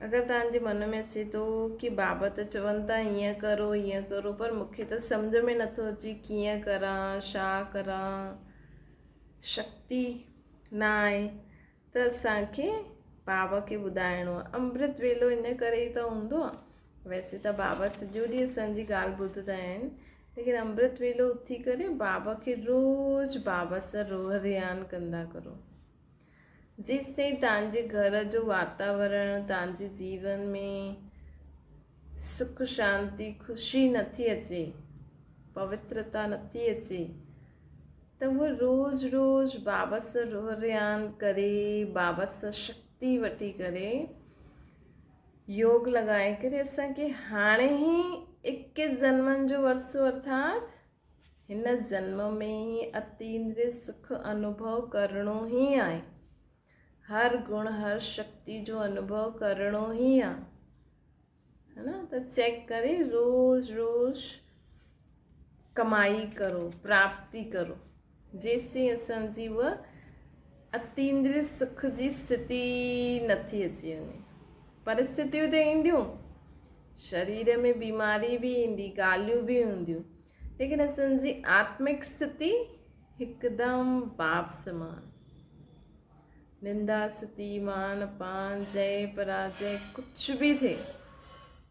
Speaker 1: अगरि तव्हांजे मन में अचे थो कि बाबा त चवनि था हीअं करो, पर मूंखे त सम्झ में नथो अचे कीअं करां, छा करां, शक्ति न आहे, त असांखे बाबा खे ॿुधाइणो आहे। अमृत वेलो इन करे ई त हूंदो आहे। वैसे त बाबा सॼो ॾींहुं असांजी ॻाल्हि ॿुधंदा आहिनि, लेकिन अमृत वेलो उथी करे बाबा खे रोज़ु बाबा सां रोहरियान कंदा करो। जेसि ताईं तव्हांजे घर जो वातावरण, तव्हांजे जीवन में सुख शांति ख़ुशी नथी अचे, पवित्रता नथी अचे, त उहो रोज़ रोज़ बाबा सां रोहरियान करे, बाबा सां शक्ति वठी करे, योग लॻाए करे असांखे हाणे ई 21 जन्मनि जो वरसो अर्थात हिन जन्म में ई अतीन्द्रिय सुख अनुभव करणो ई आहे। हर गुण हर शक्ति जो अनुभव करणो ई आहे, है न। त चेक करे रोज़ रोज़ कमाई करो, प्राप्ति करो, जेसि असांजी उहा अतीन्द्रिय सुख जी स्थिति नथी अची वञे। परिस्थितियूं त ईंदियूं, शरीर में बीमारी बि ईंदी, ॻाल्हियूं बि हूंदियूं, लेकिन असांजी आत्मिक स्थिति हिकदमि बाप समान। निंदा स्तुति मान अपान जय पराजय कुछ भी थे,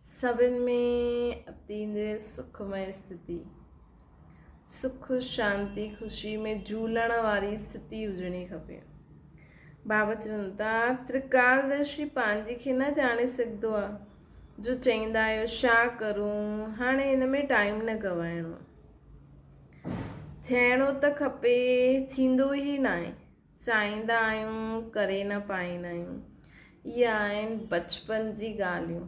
Speaker 1: सभिनि में अतीन्द्रिय सुखमय स्थिति, सुख शांति ख़ुशी में झूलण वारी स्थिति हुजणी खपे। बाबा चवनि था त्रिकालदर्शी पंहिंजे खे न ॼाणे सघंदो आहे। जो चईंदा आहियो छा करूं, हाणे हिन में टाइम न गवाइणो आहे। थियणो त खपे, थींदो ई न आहे। चाहींदा आहियूं, करे न पाईंदा आहियूं। इहे आहिनि बचपन जी ॻाल्हियूं।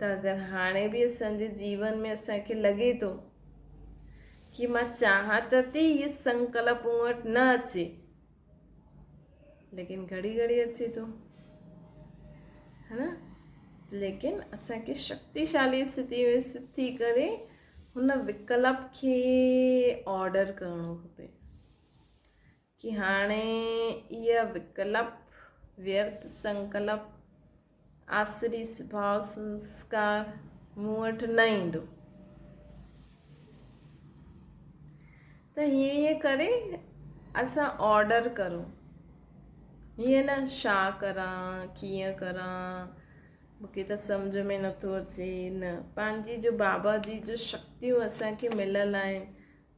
Speaker 1: त अगरि हाणे बि असांजे जीवन में असांखे लॻे थो कि मां चाहियां त थी इहे संकल्प मूं वटि न अचे, लेकिन घड़ी घड़ी अचे थो, है न। लेकिन असांखे शक्तिशाली स्थिति में स्थित थी करे हुन विकल्प खे ऑर्डर करणो खपे कि हाणे इहा विकल्प, व्यर्थ संकल्प, आसुरी स्वभाव संस्कार मूं वटि न ईंदो। त हीअं करे असां ऑर्डर करो, हीअं न छा करां, कीअं करां, मूंखे त सम्झ में नथो अचे। न, पंहिंजी जो बाबा जी जो शक्तियूं असांखे मिलियल आहिनि,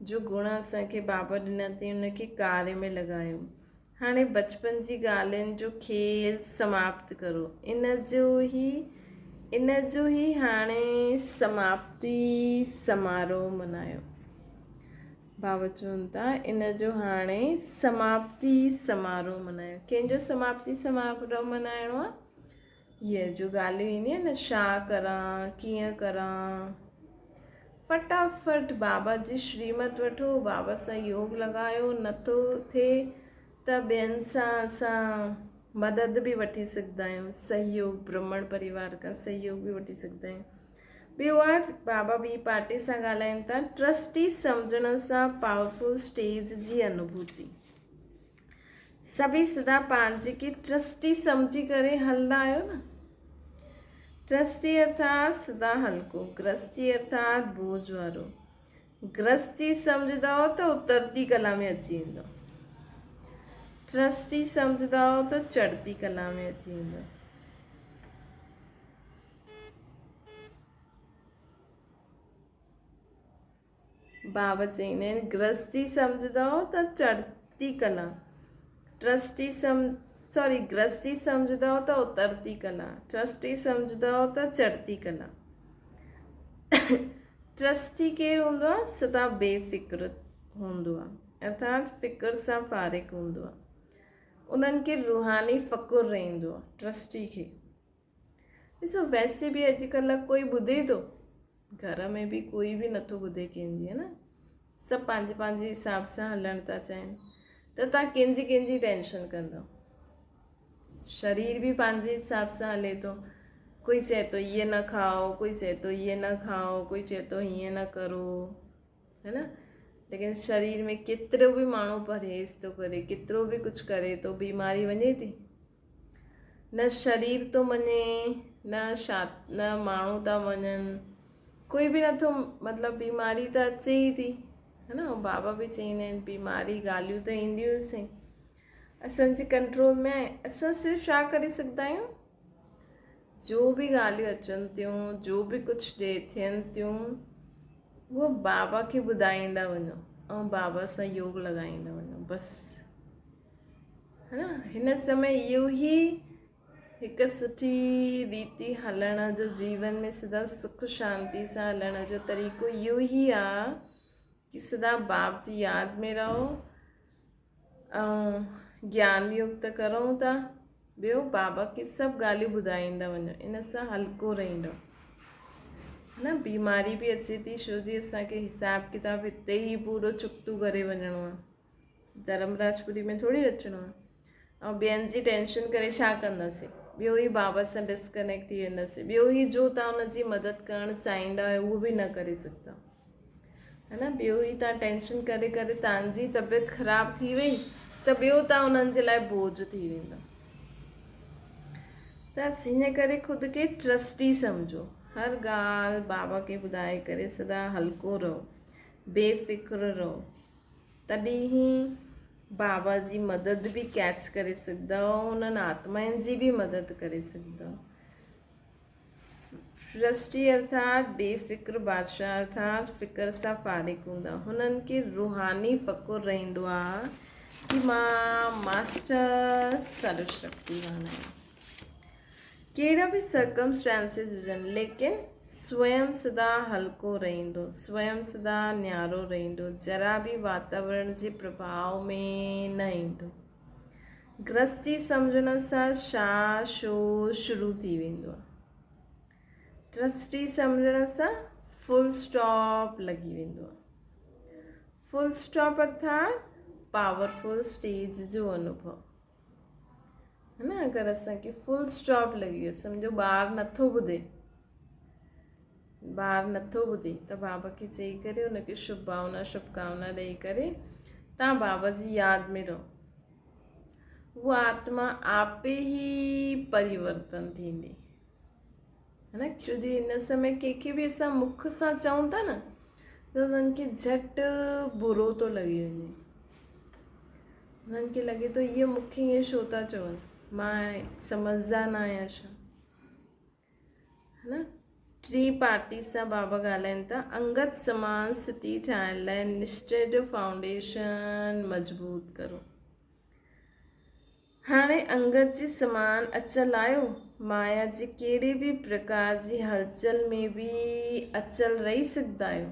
Speaker 1: जो गुण असांखे बाबा ॾिना अथई, उनखे कार्य में लॻायो। हाणे बचपन जी ॻाल्हियुनि जो खेल समाप्त करो। इन जो ई हाणे समाप्ति समारोह मल्हायो। बाबा चवनि था इन जो हाणे समाप्ति समारोह मल्हायो। कंहिंजो समाप्ति समारोह मल्हाइणो आहे? इहे जो ॻाल्हियूं ईंदियूं आहिनि न, छा करां, कीअं करां, फटाफट बाबा जी श्रीमत वठो, बाबा सां योग लॻायो। नथो थिए त ॿियनि सां असां मदद बि वठी सघंदा आहियूं, सहयोग, ब्रह्मण परिवार खां सहयोग बि वठी सघंदा आहियूं। ॿियो आहे बाबा ॿी पार्टी सां ॻाल्हाइनि था, ट्रस्टी सम्झण सां पावरफुल स्टेज जी अनुभूति। सभई सदा पंहिंजे खे ट्रस्टी सम्झी करे हलंदा आहियो न। ट्रस्टी अर्थात सदा हल्को, गृहस्थी अर्थात बोझ वारो। गृहस्थी सम्झंदव त उतरती कला में अची वेंदो, ट्रस्टी सम्झंदव त चढ़ती कला में अची वेंदो। बाबा चईंदा आहिनि गृहस्थी सम्झंदव त चढ़ती कला, गृहस्थी सम्झंदव त उतरती कला, ट्रस्टी सम्झंदव त चढ़ती कला। ट्रस्टी केरु हूंदो आहे? सदा बेफ़िक्र हूंदो आहे, अर्थात फ़िक्र सां फ़ारिग़ हूंदो आहे। उन्हनि खे रूहानी फ़कुर रहंदो आहे ट्रस्टी खे। ॾिसो वैसे बि अॼुकल्ह कोई ॿुधे थो, घर में बि कोई बि नथो ॿुधे कंहिंजी, है न। सभु पंहिंजे पंहिंजे हिसाब सां हलणु था चाहिनि, त तव्हां कंहिंजी टेंशन कंदव। शरीर बि पंहिंजे हिसाब सां हले थो। कोई चए थो ये न खाओ, कोई चए थो ये न खाओ, कोई चए थो हीअं न करो, है न। लेकिन शरीर में केतिरो बि माण्हू परहेज़ थो करे, केतिरो बि कुझु करे थो, बीमारी वञे थी। न शरीर थो मञे, न माण्हू था मञनि, कोई बि नथो, मतिलबु बीमारी त अचे ई थी, है न। बाबा बि चईंदा आहिनि बीमारी ॻाल्हियूं त ईंदियूं सही, असांजे कंट्रोल में आहे। असां सिर्फ़ु छा करे सघंदा आहियूं, जो बि ॻाल्हियूं अचनि थियूं, जो बि कुझु थियनि थियूं, उहो बाबा खे ॿुधाईंदा वञो ऐं बाबा सां योग लॻाईंदा वञो, बसि, है न। हिन समय इहो ई हिकु सुठी रीति हलण जो, जीवन में सदा सुख शांति सां हलण जो तरीक़ो इहो ई आहे कि सदा बाप जी यादि में रहो ऐं ज्ञान योग त करूं था। ॿियो बाबा खे सभु ॻाल्हियूं ॿुधाईंदा वञो, इन सां हल्को रहंदो, है न। बीमारी बि अचे थी छो जी असांखे हिसाब किताब हिते ई पूरो चुकतो करे वञिणो आहे, धर्मराजपुरी में थोरी अचिणो आहे। ऐं ॿियनि जी टेंशन करे छा कंदासीं, ॿियो ई बाबा सां डिस्कनेक्ट थी वेंदासीं, ॿियो ई जो तव्हां हुनजी मदद करणु चाहींदा आहियो उहो बि न करे सघंदा, है न। ॿियो ई तव्हां टेंशन करे करे तव्हांजी तबियत ख़राबु थी वई त ॿियो तव्हां उन्हनि जे लाइ बोझ थी वेंदा। त हिन करे ख़ुदि खे ट्रस्टी सम्झो, हर ॻाल्हि बाबा खे ॿुधाए करे सदा हल्को रहो, बेफ़िक्र रहो, तॾहिं ई बाबा जी मदद बि कैच करे सघंदा, उन्हनि आत्माउनि जी बि मदद करे सघंदा। ट्रस्टी अर्थात बेफ़िक्र बादशाह अर्थात फ़िक्र सां फ़ारिग़ हूंदा। हुननि खे रूहानी फ़कुरु रहंदो आहे कि मां मास्टर सर्वशक्तिवान आहियां। कहिड़ा बि सर्कमस्टेंसिस हुजनि, लेकिन स्वयं सदा हल्को रहंदो, स्वयं सदा न्यारो रहंदो, जरा बि वातावरण जे प्रभाव में न ईंदो। गृहस्थी सम्झण सां छा शो शुरू थी वेंदो आहे, ट्रस्टी सम्झण सां फुल स्टॉप लॻी वेंदो आहे। फुल स्टॉप अर्थात पावरफुल स्टेज जो अनुभव, है न। अगरि असांखे फुल स्टॉप लॻी वियो, सम्झो ॿारु नथो ॿुधे त बाबा खे चई करे हुनखे शुभकामना ॾेई करे तव्हां बाबा जी यादि में रहो, उहा आत्मा आपे ई परिवर्तन थींदी, है न। छो जो हिन समय कंहिंखे बि असां मुख सां चऊं था न त उन्हनि खे झटि बुरो थो लॻी वञे, उन्हनि खे लॻे थो इहे मूंखे ईअं छो था चवनि, मां सम्झदार न आहियां छा, है न। टी पार्टी सां बाबा ॻाल्हाइनि था, अंगत समान स्थिति ठाहिण लाइ निश्चय जो फाउंडेशन मज़बूत करो। हाणे अंगत जे समान अचल आहियो, माया जे कहिड़े बि प्रकार जी हलचल में बि अचल रही सघंदा आहियो।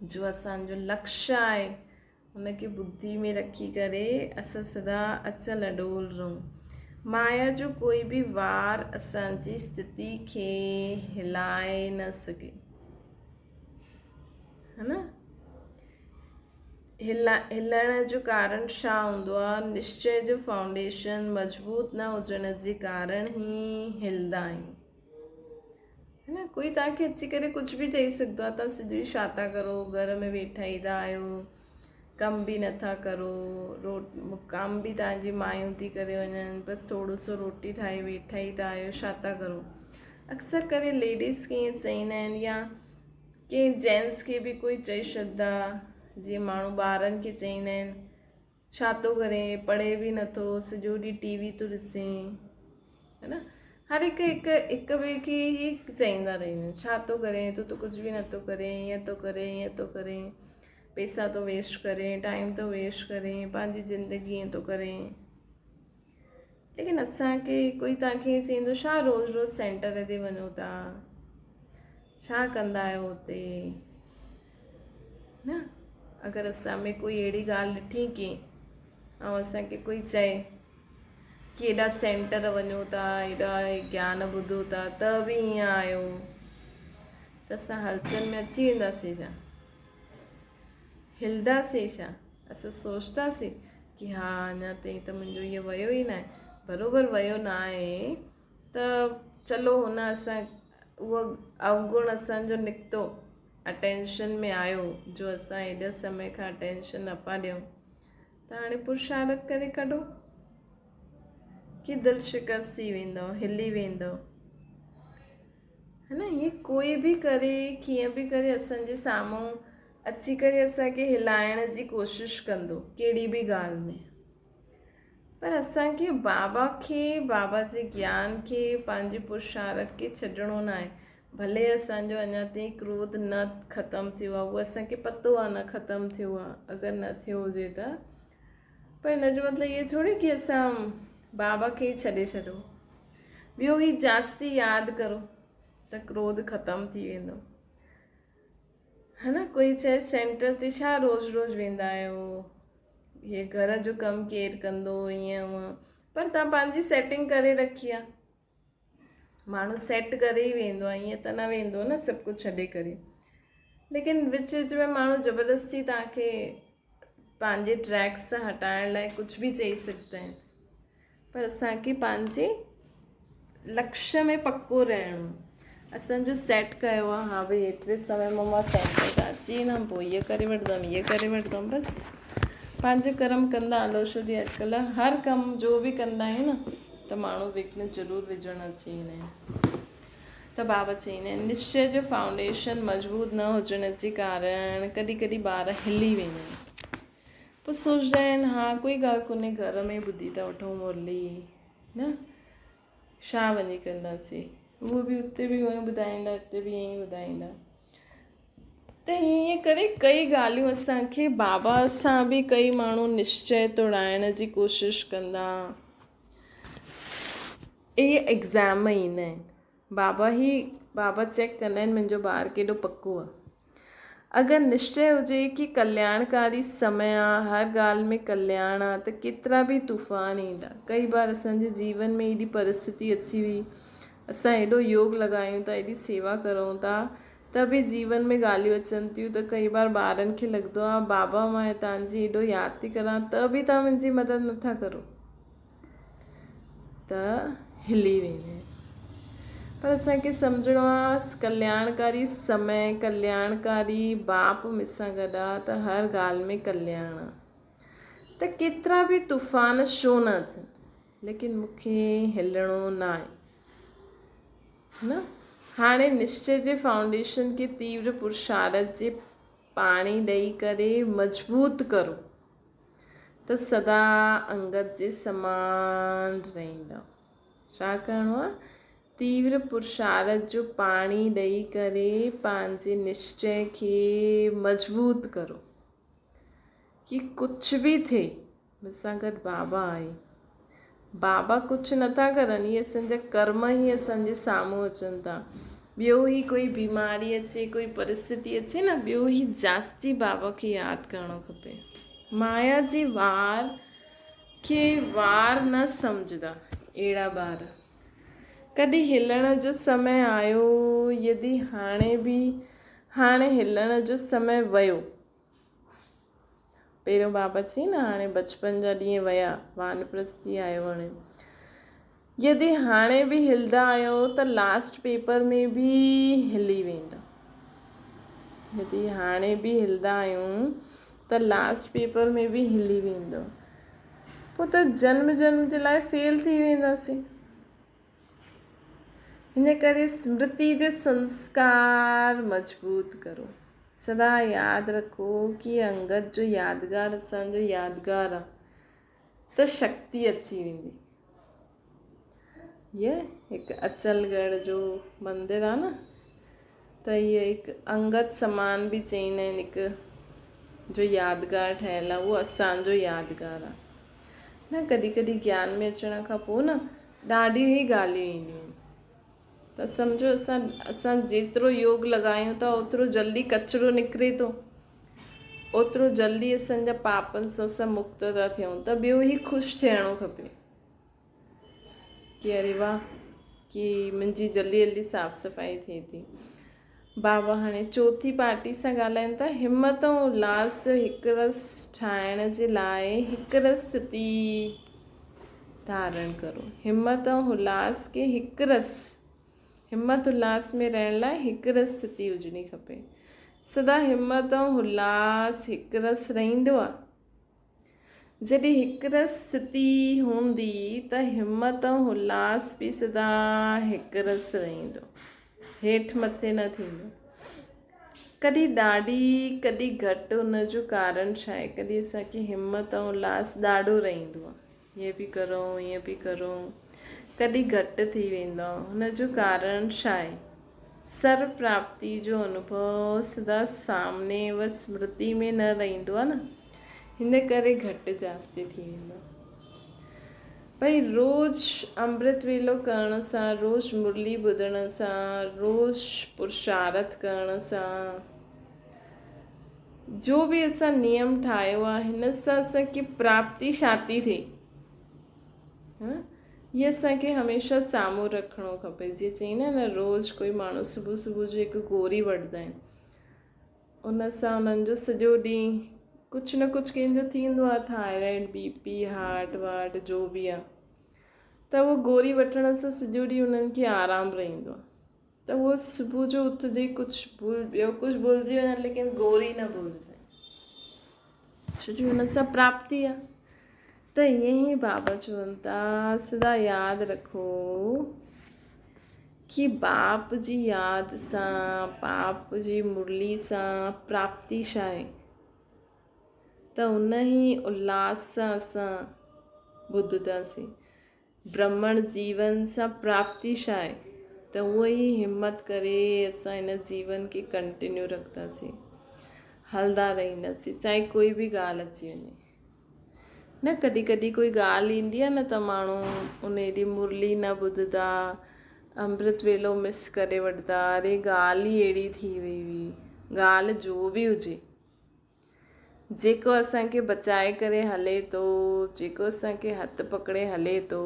Speaker 1: जो असांजो लक्ष्य आहे हुनखे बुद्धि में रखी करे असां सदा अचल अडोल रहूं। माया जो कोई बि वार असांजी स्थिति खे हिलाए न सघे, है न। हिलण जो कारण छा हूंदो आहे, निश्चय जो फाउंडेशन मज़बूत न हुजण जे कारण ई हिलंदा आहियूं, है न। कोई तव्हांखे अची करे कुझु बि चई सघंदो आहे, तव्हां सिधो छा था करो, घर में वेठा ई था आहियो, कम बि नथा करो, कम बि तव्हांजी मायूं थी करे वञनि, बसि थोरो सो रोटी ठाहे वेठा ई था आहियो, छा था करो। अक्सर करे लेडीज़ खे ईअं चईंदा आहिनि, या कंहिं जेंट्स खे बि कोई चई छॾंदा, जीअं माण्हू ॿारनि खे चईंदा आहिनि छा थो करे, पढ़े बि नथो, सॼो ॾींहुं टीवी थो ॾिसे, है न। हर हिक ॿिए खे ई चईंदा रहंदा आहिनि, छा थो करे, तूं त कुझु बि नथो करे, ईअं थो करे, पैसा थो वेस्ट करे, टाइम थो वेस्ट करे, पंहिंजी ज़िंदगी ईअं थो करे। लेकिन असांखे कोई तव्हांखे चईंदो छा रोज़ु रोज़ु सेंटर ते वञो था, छा कंदा आहियो हुते, न। अगरि असां में कोई अहिड़ी ॻाल्हि ॾिठी कंहिं ऐं असांखे कोई चए केॾा सेंटर वञूं था, एॾा ज्ञान ॿुधूं था, त बि ईअं आयो त असां हलचल में अची वेंदासीं छा? हिलंदासीं छा? असां सोचंदासीं की हा अञा ताईं त मुंहिंजो इहो वियो ई न आहे। बराबरि वियो न आहे त चलो हुन असां उहो अवगुण असांजो निकितो, अटेंशन में आयो, जो असां हेॾे समय खां अटेंशन न पिया ॾियूं, त हाणे पुरुषारत करे कढो कि दिलि शिकस्त थी वेंदो, हिली वेंदो, है न। हीअं कोई बि करे, कीअं बि करे असांजे साम्हूं अची करे असांखे हिलाइण जी कोशिशि कंदो कहिड़ी बि ॻाल्हि में, पर असांखे बाबा जे ज्ञान खे, पंहिंजी पुरुषारत खे छॾिणो न आहे। भले असांजो अञा ताईं क्रोध न ख़तमु थियो आहे, उहो असांखे पतो आहे न ख़तमु थियो आहे, अगरि न थियो हुजे त, पर हिन जो मतिलबु इहे थोरी कि असां बाबा खे ई छॾे छॾो, ॿियो ई जास्ती यादि करो त क्रोध ख़तमु थी वेंदो, है न। कोई चए सेंटर ते छा रोज़ु रोज़ु वेंदा आहियो, इहे घर जो कमु केरु कंदो, ईअं हूअं, पर तव्हां पंहिंजी सेटिंग करे रखी आहे। माण्हू सेट करे ई वेंदो आहे, ईअं त न वेंदो न सभु कुझु छॾे करे, लेकिन विच विच में माण्हू ज़बरदस्ती तव्हांखे पंहिंजे ट्रैक सां हटाइण लाइ कुझु बि चई सघंदा आहिनि, पर असांखे पंहिंजे लक्ष्य में पको रहणो। असांजो सेट कयो आहे, हा भई एतिरे समय में मां सेंटर ते अची वेंदमि, पोइ ईअं करे वठंदमि, ईअं करे वठंदमि, बसि पंहिंजे कर्म कंदा हलो। छो जी अॼुकल्ह हर कमु जो बि कंदा आहियूं न त माण्हू विघ्न ज़रूरु विझणु अची वेंदा आहिनि। त बाबा चईंदा आहिनि निश्चय जो फाउंडेशन मज़बूत न हुजण जे कारण कॾहिं कॾहिं ॿार हिली वेंदा आहिनि, पोइ सोचंदा आहिनि हा कोई ॻाल्हि कोन्हे, घर में ॿुधी था वठूं मुरली, न छा वञी कंदासीं, उहो बि उते बि उअं ॿुधाईंदा, हिते बि ईअं ई ॿुधाईंदा। त हीअं करे कई ॻाल्हियूं असांखे बाबा सां बि कई माण्हू निश्चय तोड़ाइण जी कोशिशि कंदा। इहे एग्ज़ाम ईंदा आहिनि, बाबा चेक कंदा आहिनि मुंहिंजो ॿारु केॾो पको आहे। अगरि निश्चय हुजे कि कल्याणकारी समय आहे, हर ॻाल्हि में कल्याण आहे, त केतिरा बि तूफ़ान ईंदा। कई बार असांजे जीवन में एॾी परिस्थिती अची हुई, असां एॾो योग लॻायूं था, एॾी सेवा करूं था, त बि जीवन में ॻाल्हियूं अचनि थियूं, त कई बार ॿारनि खे लॻंदो आहे बाबा मां तव्हांजी एॾो यादि थी करां त बि तव्हां मुंहिंजी मदद नथा करो, त हिली वेंदा आहिनि। पर असांखे सम्झणो आहे कल्याणकारी समय, कल्याणकारी बाप मूंसां गॾु आहे, त हर ॻाल्हि में कल्याण आहे, त केतिरा बि तूफ़ान छो न अचनि, लेकिन मूंखे हिलणो न आहे, न। हाणे निश्चय जे फाउंडेशन खे तीव्र पुरुषारत जे पाणी ॾेई करे मज़बूत करो, त सदा अंगत जे समान रहंदा। छा करिणो आहे? तीव्र पुरुषारत जो पाणी ॾेई करे पंहिंजे निश्चय खे मज़बूत करो कि कुझु बि थिए मूंसां गॾु बाबा आहे। बाबा कुझु नथा करनि, इहे असांजा कर्म ई असांजे साम्हूं अचनि था। ॿियो ई कोई बीमारी अचे, कोई परिस्थिती अचे न, ॿियो ई जास्ती बाबा खे यादि करणो खपे। माया जी वार खे वार न सम्झंदा अहिड़ा ॿार। कॾहिं हिलण जो समय आयो, यदि हाणे हिलण जो समय वियो। पहिरियों बाबा चई न हाणे बचपन जा ॾींहं विया, वानप्रस्थी आयो हाणे। यदि हाणे बि हिलंदा आहियो त लास्ट पेपर में बि हिली वेंदा। यदि हाणे बि हिलंदा आहियूं त लास्ट पेपर में बि हिली वेंदो, पोइ त जन्म जे लाइ फेल थी वेंदासीं। हिन करे स्मृति जे संस्कार मज़बूत करो। सदा यादि रखो कि अंगत जो यादगार असांजो यादगार आहे, त शक्ति अची वेंदी। हीअ हिकु अचलगढ़ जो मंदरु आहे न, त हीअ हिकु अंगत समान बि चईंदा आहिनि, हिकु जो यादगार ठहियलु आहे, उहो असांजो यादगार आहे। न कॾहिं कॾहिं ज्ञान में अचण खां पोइ न ॾाढियूं ई ॻाल्हियूं ईंदियूं आहिनि, त सम्झो असां जेतिरो योग लॻायूं था ओतिरो जल्दी कचिरो निकिरे थो, ओतिरो जल्दी असांजा पापनि सां असां मुक्त था थियूं, त ॿियो ई ख़ुशि थियणो खपे। कि अरे वाह कि मुंहिंजी जल्दी जल्दी साफ़ सफ़ाई थिए थी। बाबा हाणे चौथी पार्टी सां ॻाल्हाइनि था। हिमत ऐं उल्लास जो हिकु रस ठाहिण जे लाइ हिकु रस स्थिति धारण करो। हिमत ऐं उल्लास खे हिकु रस, हिमत उल्लास में रहण लाइ हिकु रस स्थिति हुजणी खपे। सदा हिमत ऐं उल्लास हिकु रस रहंदो आहे। जॾहिं हिकु रस स्थिति हूंदी त हिमत ऐं उल्लास बि सदा हिकु रस रहंदो, हेठि मथे न थींदो। कॾहिं ॾाढी कॾहिं घटि, उन जो कारण छा आहे? कॾहिं असांखे हिमत ऐं उल्लास ॾाढो रहंदो आहे, हीअं बि करो हीअं बि करो, कॾहिं घटि थी वेंदो आहे। हुन जो कारण छा आहे? सर्व प्राप्ति जो अनुभव सदा सामने व स्मृति में न रहंदो आहे न, हिन करे घटि जास्ती थी वेंदो। भई रोज़ु अमृत वेलो करण सां, रोज़ु मुरली ॿुधण सां, रोज़ु पुरुषार्थ करण सां, जो बि असां नियम ठाहियो आहे, हिन सां असांखे प्राप्ति छा थी थिए, इहे असांखे हमेशह साम्हूं रखिणो खपे। जीअं चईं न, रोज़ु कोई माण्हू सुबुह सुबुह जो हिकु गोरी वठंदा आहिनि, उन सां उन्हनि जो सॼो ॾींहुं कुझु न कुझु कंहिंजो थींदो आहे, थायराइड, बीपी, हार्ट वार्ट जो बि आहे, त उहो गोरी वठण सां सॼो ॾींहुं उन्हनि खे आरामु रहंदो आहे। त उहो सुबुह जो उथंदे कुझु ॿियो कुझु भुलिजी वञनि, लेकिन गोरी न भुलिजंदा आहिनि, छो जो हुन सां प्राप्ति आहे। त ईअं ई बाबा चवनि था, सदा यादि रखो कि बाप जी यादि सां, बाप जी मुरली सां प्राप्ति छा आहे? त उन ई उल्लास सां असां ॿुधंदासीं। ब्रह्मण जीवन सां प्राप्ति छा आहे? त उहो ई हिमत करे असां हिन जीवन खे कंटिन्यू रखंदासीं, हलंदा रहंदासीं, चाहे कोई बि ॻाल्हि अची वञे न। कॾहिं कॾहिं कोई ॻाल्हि ईंदी आहे न, त माण्हू उन ॾींहुं मुरली न ॿुधंदा, अमृत वेलो मिस करे वठंदा, अरे ॻाल्हि ई अहिड़ी थी वई हुई। ॻाल्हि जो बि हुजे, जेको असांखे बचाए करे हले थो, जेको असांखे हथु पकिड़े हले थो,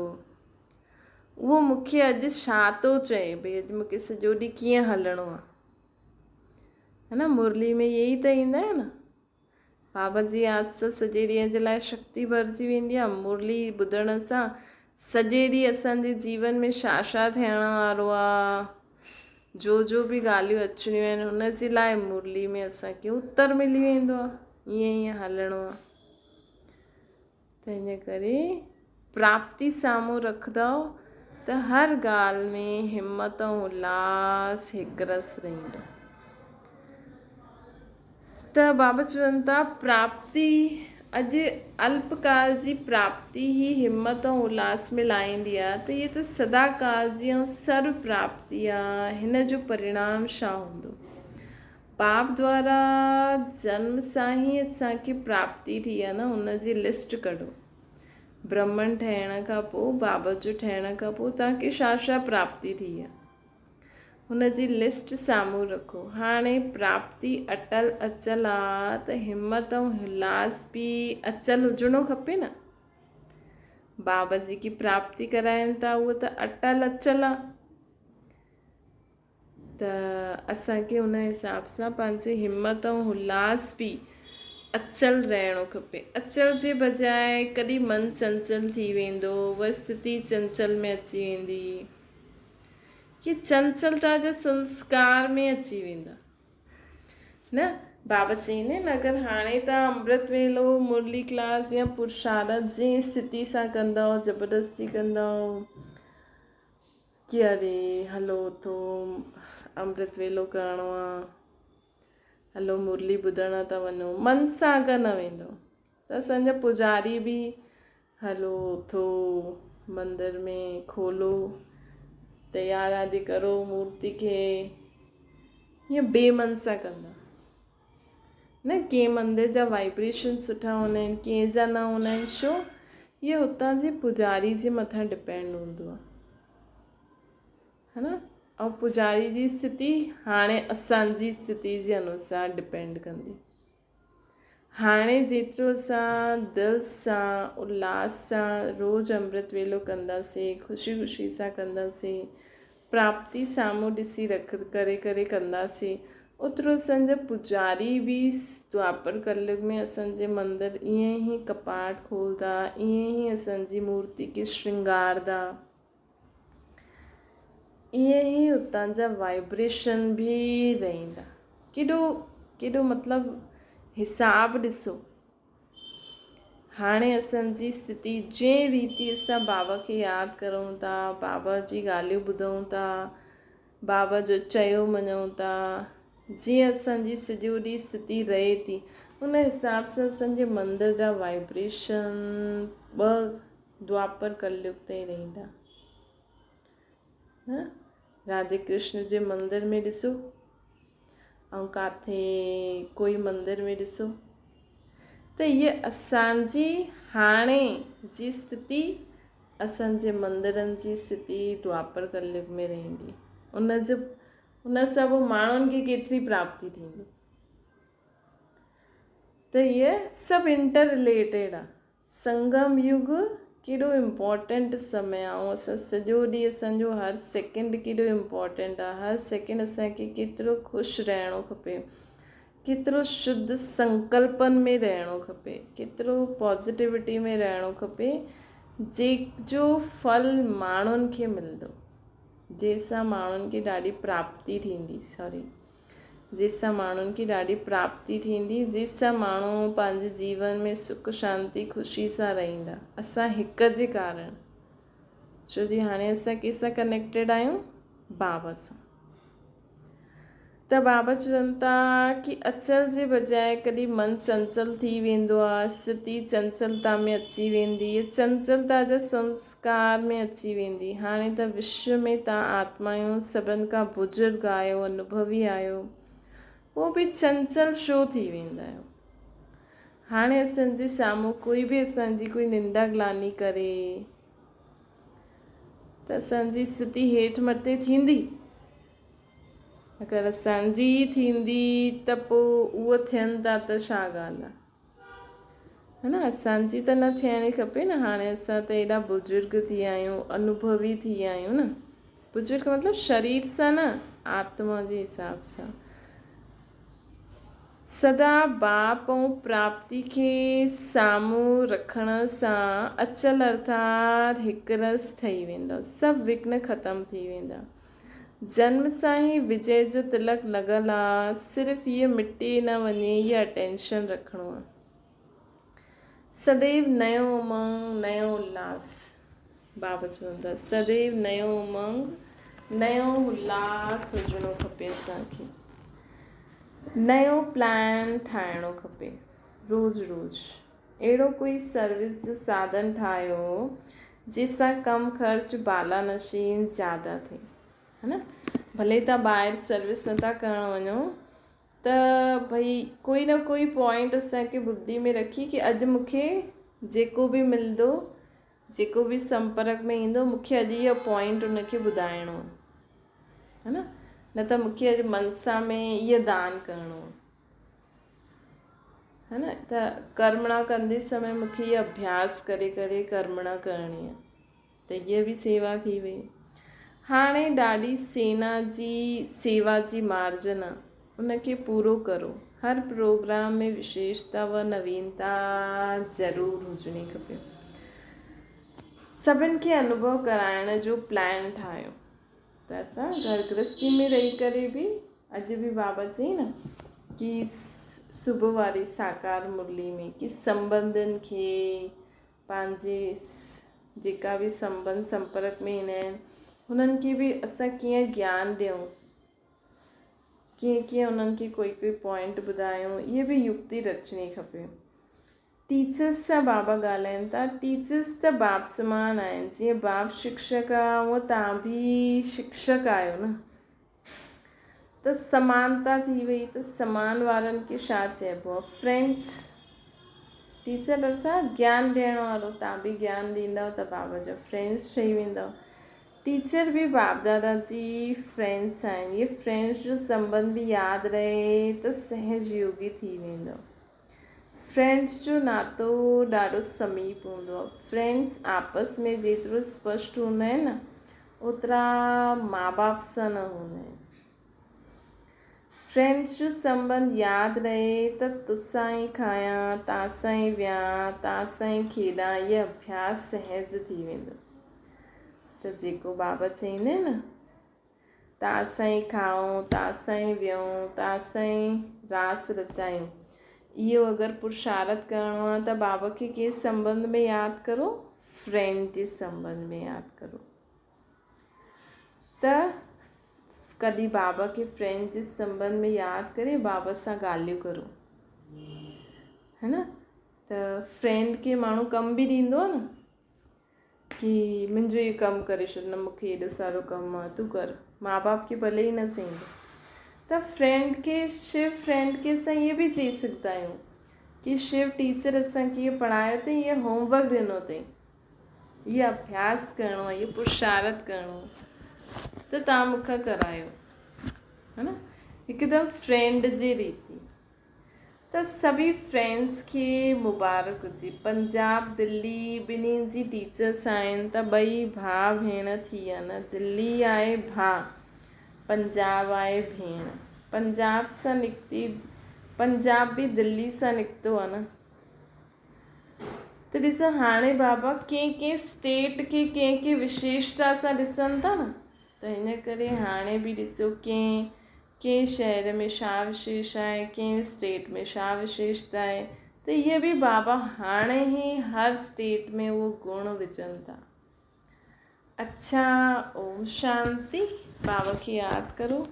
Speaker 1: उहो मूंखे अॼु छा थो चए, भई अॼु मूंखे सॼो ॾींहुं कीअं हलणो आहे, है न। मुरली में इहे ई त ईंदा आहिनि न, बाबा जी यादि सां सॼे ॾींहं जे लाइ शक्ति भरिजी वेंदी आहे। मुरली ॿुधण सां सॼे ॾींहुं असांजे जीवन में छा छा थियण वारो आहे, जो बि ॻाल्हियूं अचणियूं आहिनि, हुन जे लाइ मुरली में असांखे उत्तर मिली वेंदो आहे, ईअं हलणो आहे। त इन करे प्राप्ति साम्हूं रखंदव त हर ॻाल्हि में हिमत ऐं उल्लास हिकु रस रहंदो। त बाबा चवनि था, प्राप्ति अॼु अल्पकाल जी प्राप्ति ही हिमत ऐं उल्लास में लाहींदी आहे, त इहे त सदा काल जी ऐं सर्व प्राप्ति आहे। हिन जो परिणाम छा हूंदो? पाप द्वारा जन्म सां ई असांखे प्राप्ति थी आहे न, हुन जी लिस्ट कढो। ब्रह्मन ठहिण खां पोइ, बाबा जो ठहिण खां पोइ तव्हांखे छा छा प्राप्ति थी आहे, हुन जी लिस्ट साम्हूं रखो। हाणे प्राप्ति अटल अचल आहे, त हिमत ऐं उल्लास बि अचल हुजणो खपे न। बाबा जी की प्राप्ति कराइनि था, उहो त अटल अचल आहे, त असांखे उन हिसाब सां पंहिंजे हिमत ऐं उल्लास बि अचल रहणो खपे। अचल जे बजाए कॾहिं मन चंचल थी वेंदो, उहा स्थिति चंचल में अची वेंदी, कि चंचलता जा संस्कार में अची वेंदा न। बाबा चईंदा आहिनि, अगरि हाणे तव्हां अमृत वेलो, मुरली क्लास या पुरुषार्थ जी स्थिति सां कंदव, ज़बरदस्ती कंदव कि अरे हलो थो अमृत वेलो करिणो आहे, हलो मुरली ॿुधण था वञो, मन सां अगरि न वेंदो, त असांजा पुजारी बि हलो थो मंदर में खोलो, तयार आदि करो मूर्ति खे, हीअं बेमन सां कंदा न। कंहिं मंदर जा वाइब्रेशन सुठा हूंदा आहिनि, कंहिं जा न हूंदा आहिनि, छो? इहे हुतां जे पुजारी जे मथां डिपेंड हूंदो आहे, है न। ऐं पुजारी जी स्थिति हाणे असांजी स्थिति जे अनुसार डिपेंड कंदी। हाणे जेतिरो असां दिलि सां उल्लास सां रोज़ु अमृत वेलो कंदासीं, ख़ुशी ख़ुशी सां कंदासीं, प्राप्ति साम्हूं ॾिसी रख करे कंदासीं, ओतिरो असांजा पुजारी बि द्वापर कलयुग में असांजे मंदरु ईअं ई कपाट खोलंदा, ईअं ई असांजी मूर्ति खे श्रृंगारदा, ईअं ई उतां जा वाइब्रेशन बि रहंदा। केॾो मतिलबु हिसाब ॾिसो। हाणे असांजी स्थिति जंहिं रीति असां बाबा खे यादि करूं था, बाबा जी ॻाल्हियूं ॿुधूं था, बाबा जो चयो मञूं था, जीअं असांजी सॼो ॾींहुं स्थिति रहे थी, उन हिसाब सां असांजे मंदर जा वाइब्रेशन 2 द्वापर कलयुग ताईं रहंदा। राधे कृष्ण जे मंदर में ॾिसो ऐं किथे कोई मंदर में ॾिसो त इहे असांजी हाणे जी स्थिति असांजे मंदरनि जी स्थिति द्वापर कलयुग में रहंदी। उन सभु माण्हुनि खे केतिरी प्राप्ति थींदी। त इहे सभु इंटर रिलेटेड आहे। संगम युग केॾो इम्पोर्टेंट समय आहे ऐं असां सॼो ॾींहुं असांजो हर सेकेंड केॾो इम्पोर्टेंट आहे। हर सेकेंड असांखे केतिरो ख़ुशि रहणो खपे, केतिरो शुद्ध संकल्पनि में रहणो खपे, केतिरो पॉज़िटिविटी में रहणो खपे, जंहिंजो फल माण्हुनि खे मिलंदो, जंहिंसां माण्हुनि खे ॾाढी प्राप्ति थींदी। जंहिंसां माण्हुनि खे ॾाढी प्राप्ति थींदी, जंहिंसां माण्हू पंहिंजे जीवन में सुख शांती ख़ुशी सां रहंदा। असां हिक जे कारण, छो जी हाणे असां कंहिंसां कनेक्टेड आहियूं? बाबा सां। त बाबा चवनि था कि अचल जे बजाए कॾहिं मन चंचल थी वेंदो आहे, स्थिति चंचलता में अची वेंदी, चंचलता जा संस्कार में अची वेंदी। हाणे त विश्व में तव्हां आत्मायूं सभिनि खां बुज़ुर्ग आहियो, अनुभवी आहियो, पोइ बि चंचल छो थी वेंदा आहियो? हाणे असांजे साम्हूं कोई बि असांजी कोई निंदा ग्लानी करे त असांजी स्थिति हेठि मथे थींदी। अगरि असांजी थींदी त पोइ उहो थियनि था त छा ॻाल्हि आहे, है न? असांजी त न थियणी खपे न। हाणे असां त एॾा बुज़ुर्ग थी विया आहियूं, अनुभवी थी विया आहियूं न। बुज़ुर्ग मतिलबु शरीर सां न, आत्मा जे हिसाब सां। सदा बाप ऐं प्राप्ति खे साम्हूं रखण सां अचल अर्थात हिकु रस ठही वेंदो, सभु विघ्न ख़तमु थी वेंदा। जन्म सां ई विजय जो तिलक लॻल आहे, सिर्फ़ु इहे मिटी न वञे, इहा अटेंशन रखिणो आहे। सदैव नयो उमंग, नयो उल्लास। बाबा चवनि था सदैव नयो उमंग, नयो उल्लास हुजिणो खपे असांखे। नयो प्लान ठाहिणो खपे रोज़ु अहिड़ो कोई सर्विस जो साधन ठाहियो जंहिंसां कम ख़र्च बालानशीन ज़्यादा थिए, है न? भले तव्हां ॿाहिरि सर्विस नथा करणु वञो त भई कोई न कोई पॉइंट असांखे ॿुधी में रखी कि अॼु मूंखे जेको बि मिलंदो, जेको बि संपर्क में ईंदो, मूंखे अॼु इहो पॉइंट उनखे ॿुधाइणो, है न? न त मूंखे अॼु मनसा में इहो दान करिणो, है न? त कर्मणा कंदे समय मूंखे इहो अभ्यास करे कर्मणा करणी आहे, त हीअ बि सेवा थी वई। हाणे ॾाढी सेवा जी मार्जन आहे, उनखे पूरो करो। हर प्रोग्राम में विशेषता व नवीनता ज़रूरु हुजणी खपे। सभिनि खे अनुभव कराइण जो प्लान ठाहियो। त असां घर गृहस्थी में रही करे बि, अॼु बि बाबा चई न कि सुबुह वारी साकार मुरली में कि संबंधनि खे, पंहिंजे जेका बि संपर्क में ईंदा आहिनि हुननि खे बि असां कीअं ज्ञान ॾियूं, कीअं उन्हनि खे कोई पॉइंट ॿुधायूं, इहे बि युक्ति रचणी खपे। टीचर्स सां बाबा ॻाल्हाइनि था। टीचर्स त बाप समान आहिनि। जीअं बाप शिक्षक आहे उहो तव्हां बि शिक्षक आहियो न, त समानता थी वई। त समान वारनि खे छा चइबो आहे? फ्रेंड्स। टीचर अर्थात ज्ञान ॾियण वारो। तव्हां बि ज्ञान ॾींदव त बाबा जा फ्रेंड्स ठही वेंदव। टीचर बि बाप दादा जी फ्रेंड्स आहिनि। इहे फ्रेंड्स जो संबंध बि यादि रहे त सहज योगी थी वेंदव। फ्रेंड्स जो नातो ॾाढो समीप हूंदो आहे। फ्रेंड्स आपस में जेतिरो स्पष्ट हूंदा आहिनि न, ओतिरा माउ बाप सां न हूंदा आहिनि। फ्रेंड्स जो संबंध यादि रहे त तोसां ई खायां, तव्हां ई वियां, तव्हां ई खेॾां, इहो अभ्यास सहज थी वेंदो। त जेको बाबा चईंदा आहिनि न, तव्हां ई खाऊं, तव्हां ई वियूं, तव्हां ई रास रचायूं, इहो अगरि पुरुषार्थ करिणो आहे त बाबा खे कंहिं संबंध में यादि करो, फ्रेंड जे संबंध में यादि करो। त कॾहिं बाबा खे फ्रेंड जे संबंध में यादि करे बाबा सां ॻाल्हियूं करो, है न। त फ्रेंड खे माण्हू कमु बि ॾींदो आहे न, कि मुंहिंजो इहो कमु करे छॾ, न मूंखे एॾो सारो कमु आहे, तूं कर। माउ बाप खे भले ई न चईंदो। त फ्रेंड खे, शिव फ्रेंड खे असां इहे बि चई सघंदा आहियूं कि शिव टीचर असांखे इहो पढ़ायो अथई, इहो होमवर्क ॾिनो अथई, इहो अभ्यास करिणो आहे, इहो पुरुषार्थ करिणो आहे, त तव्हां मूंखां करायो, है न, हिकदमि फ्रेंड जे रीति। त सभी फ्रेंड्स खे मुबारक हुजे। पंजाब दिल्ली ॿिन्हिनि जी टीचर्स आहिनि, त ॿई भाउ भेण थी विया न। दिल्ली आहे भाउ, पंजाब आहे भेण। पंजाब सां निकिती, पंजाब बि दिल्ली सां निकितो आहे न। त ॾिसो, हाणे बाबा कंहिं स्टेट खे कंहिं विशेषता सां ॾिसनि था न, त हिन करे हाणे बि ॾिसो कंहिं शहर में छा विशेष आहे, कंहिं स्टेट में छा विशेषता आहे, त इहे बि बाबा हाणे ई हर स्टेट में उहो गुण विझनि था। अच्छा, ओम शांति। बाबा खे यादि करो।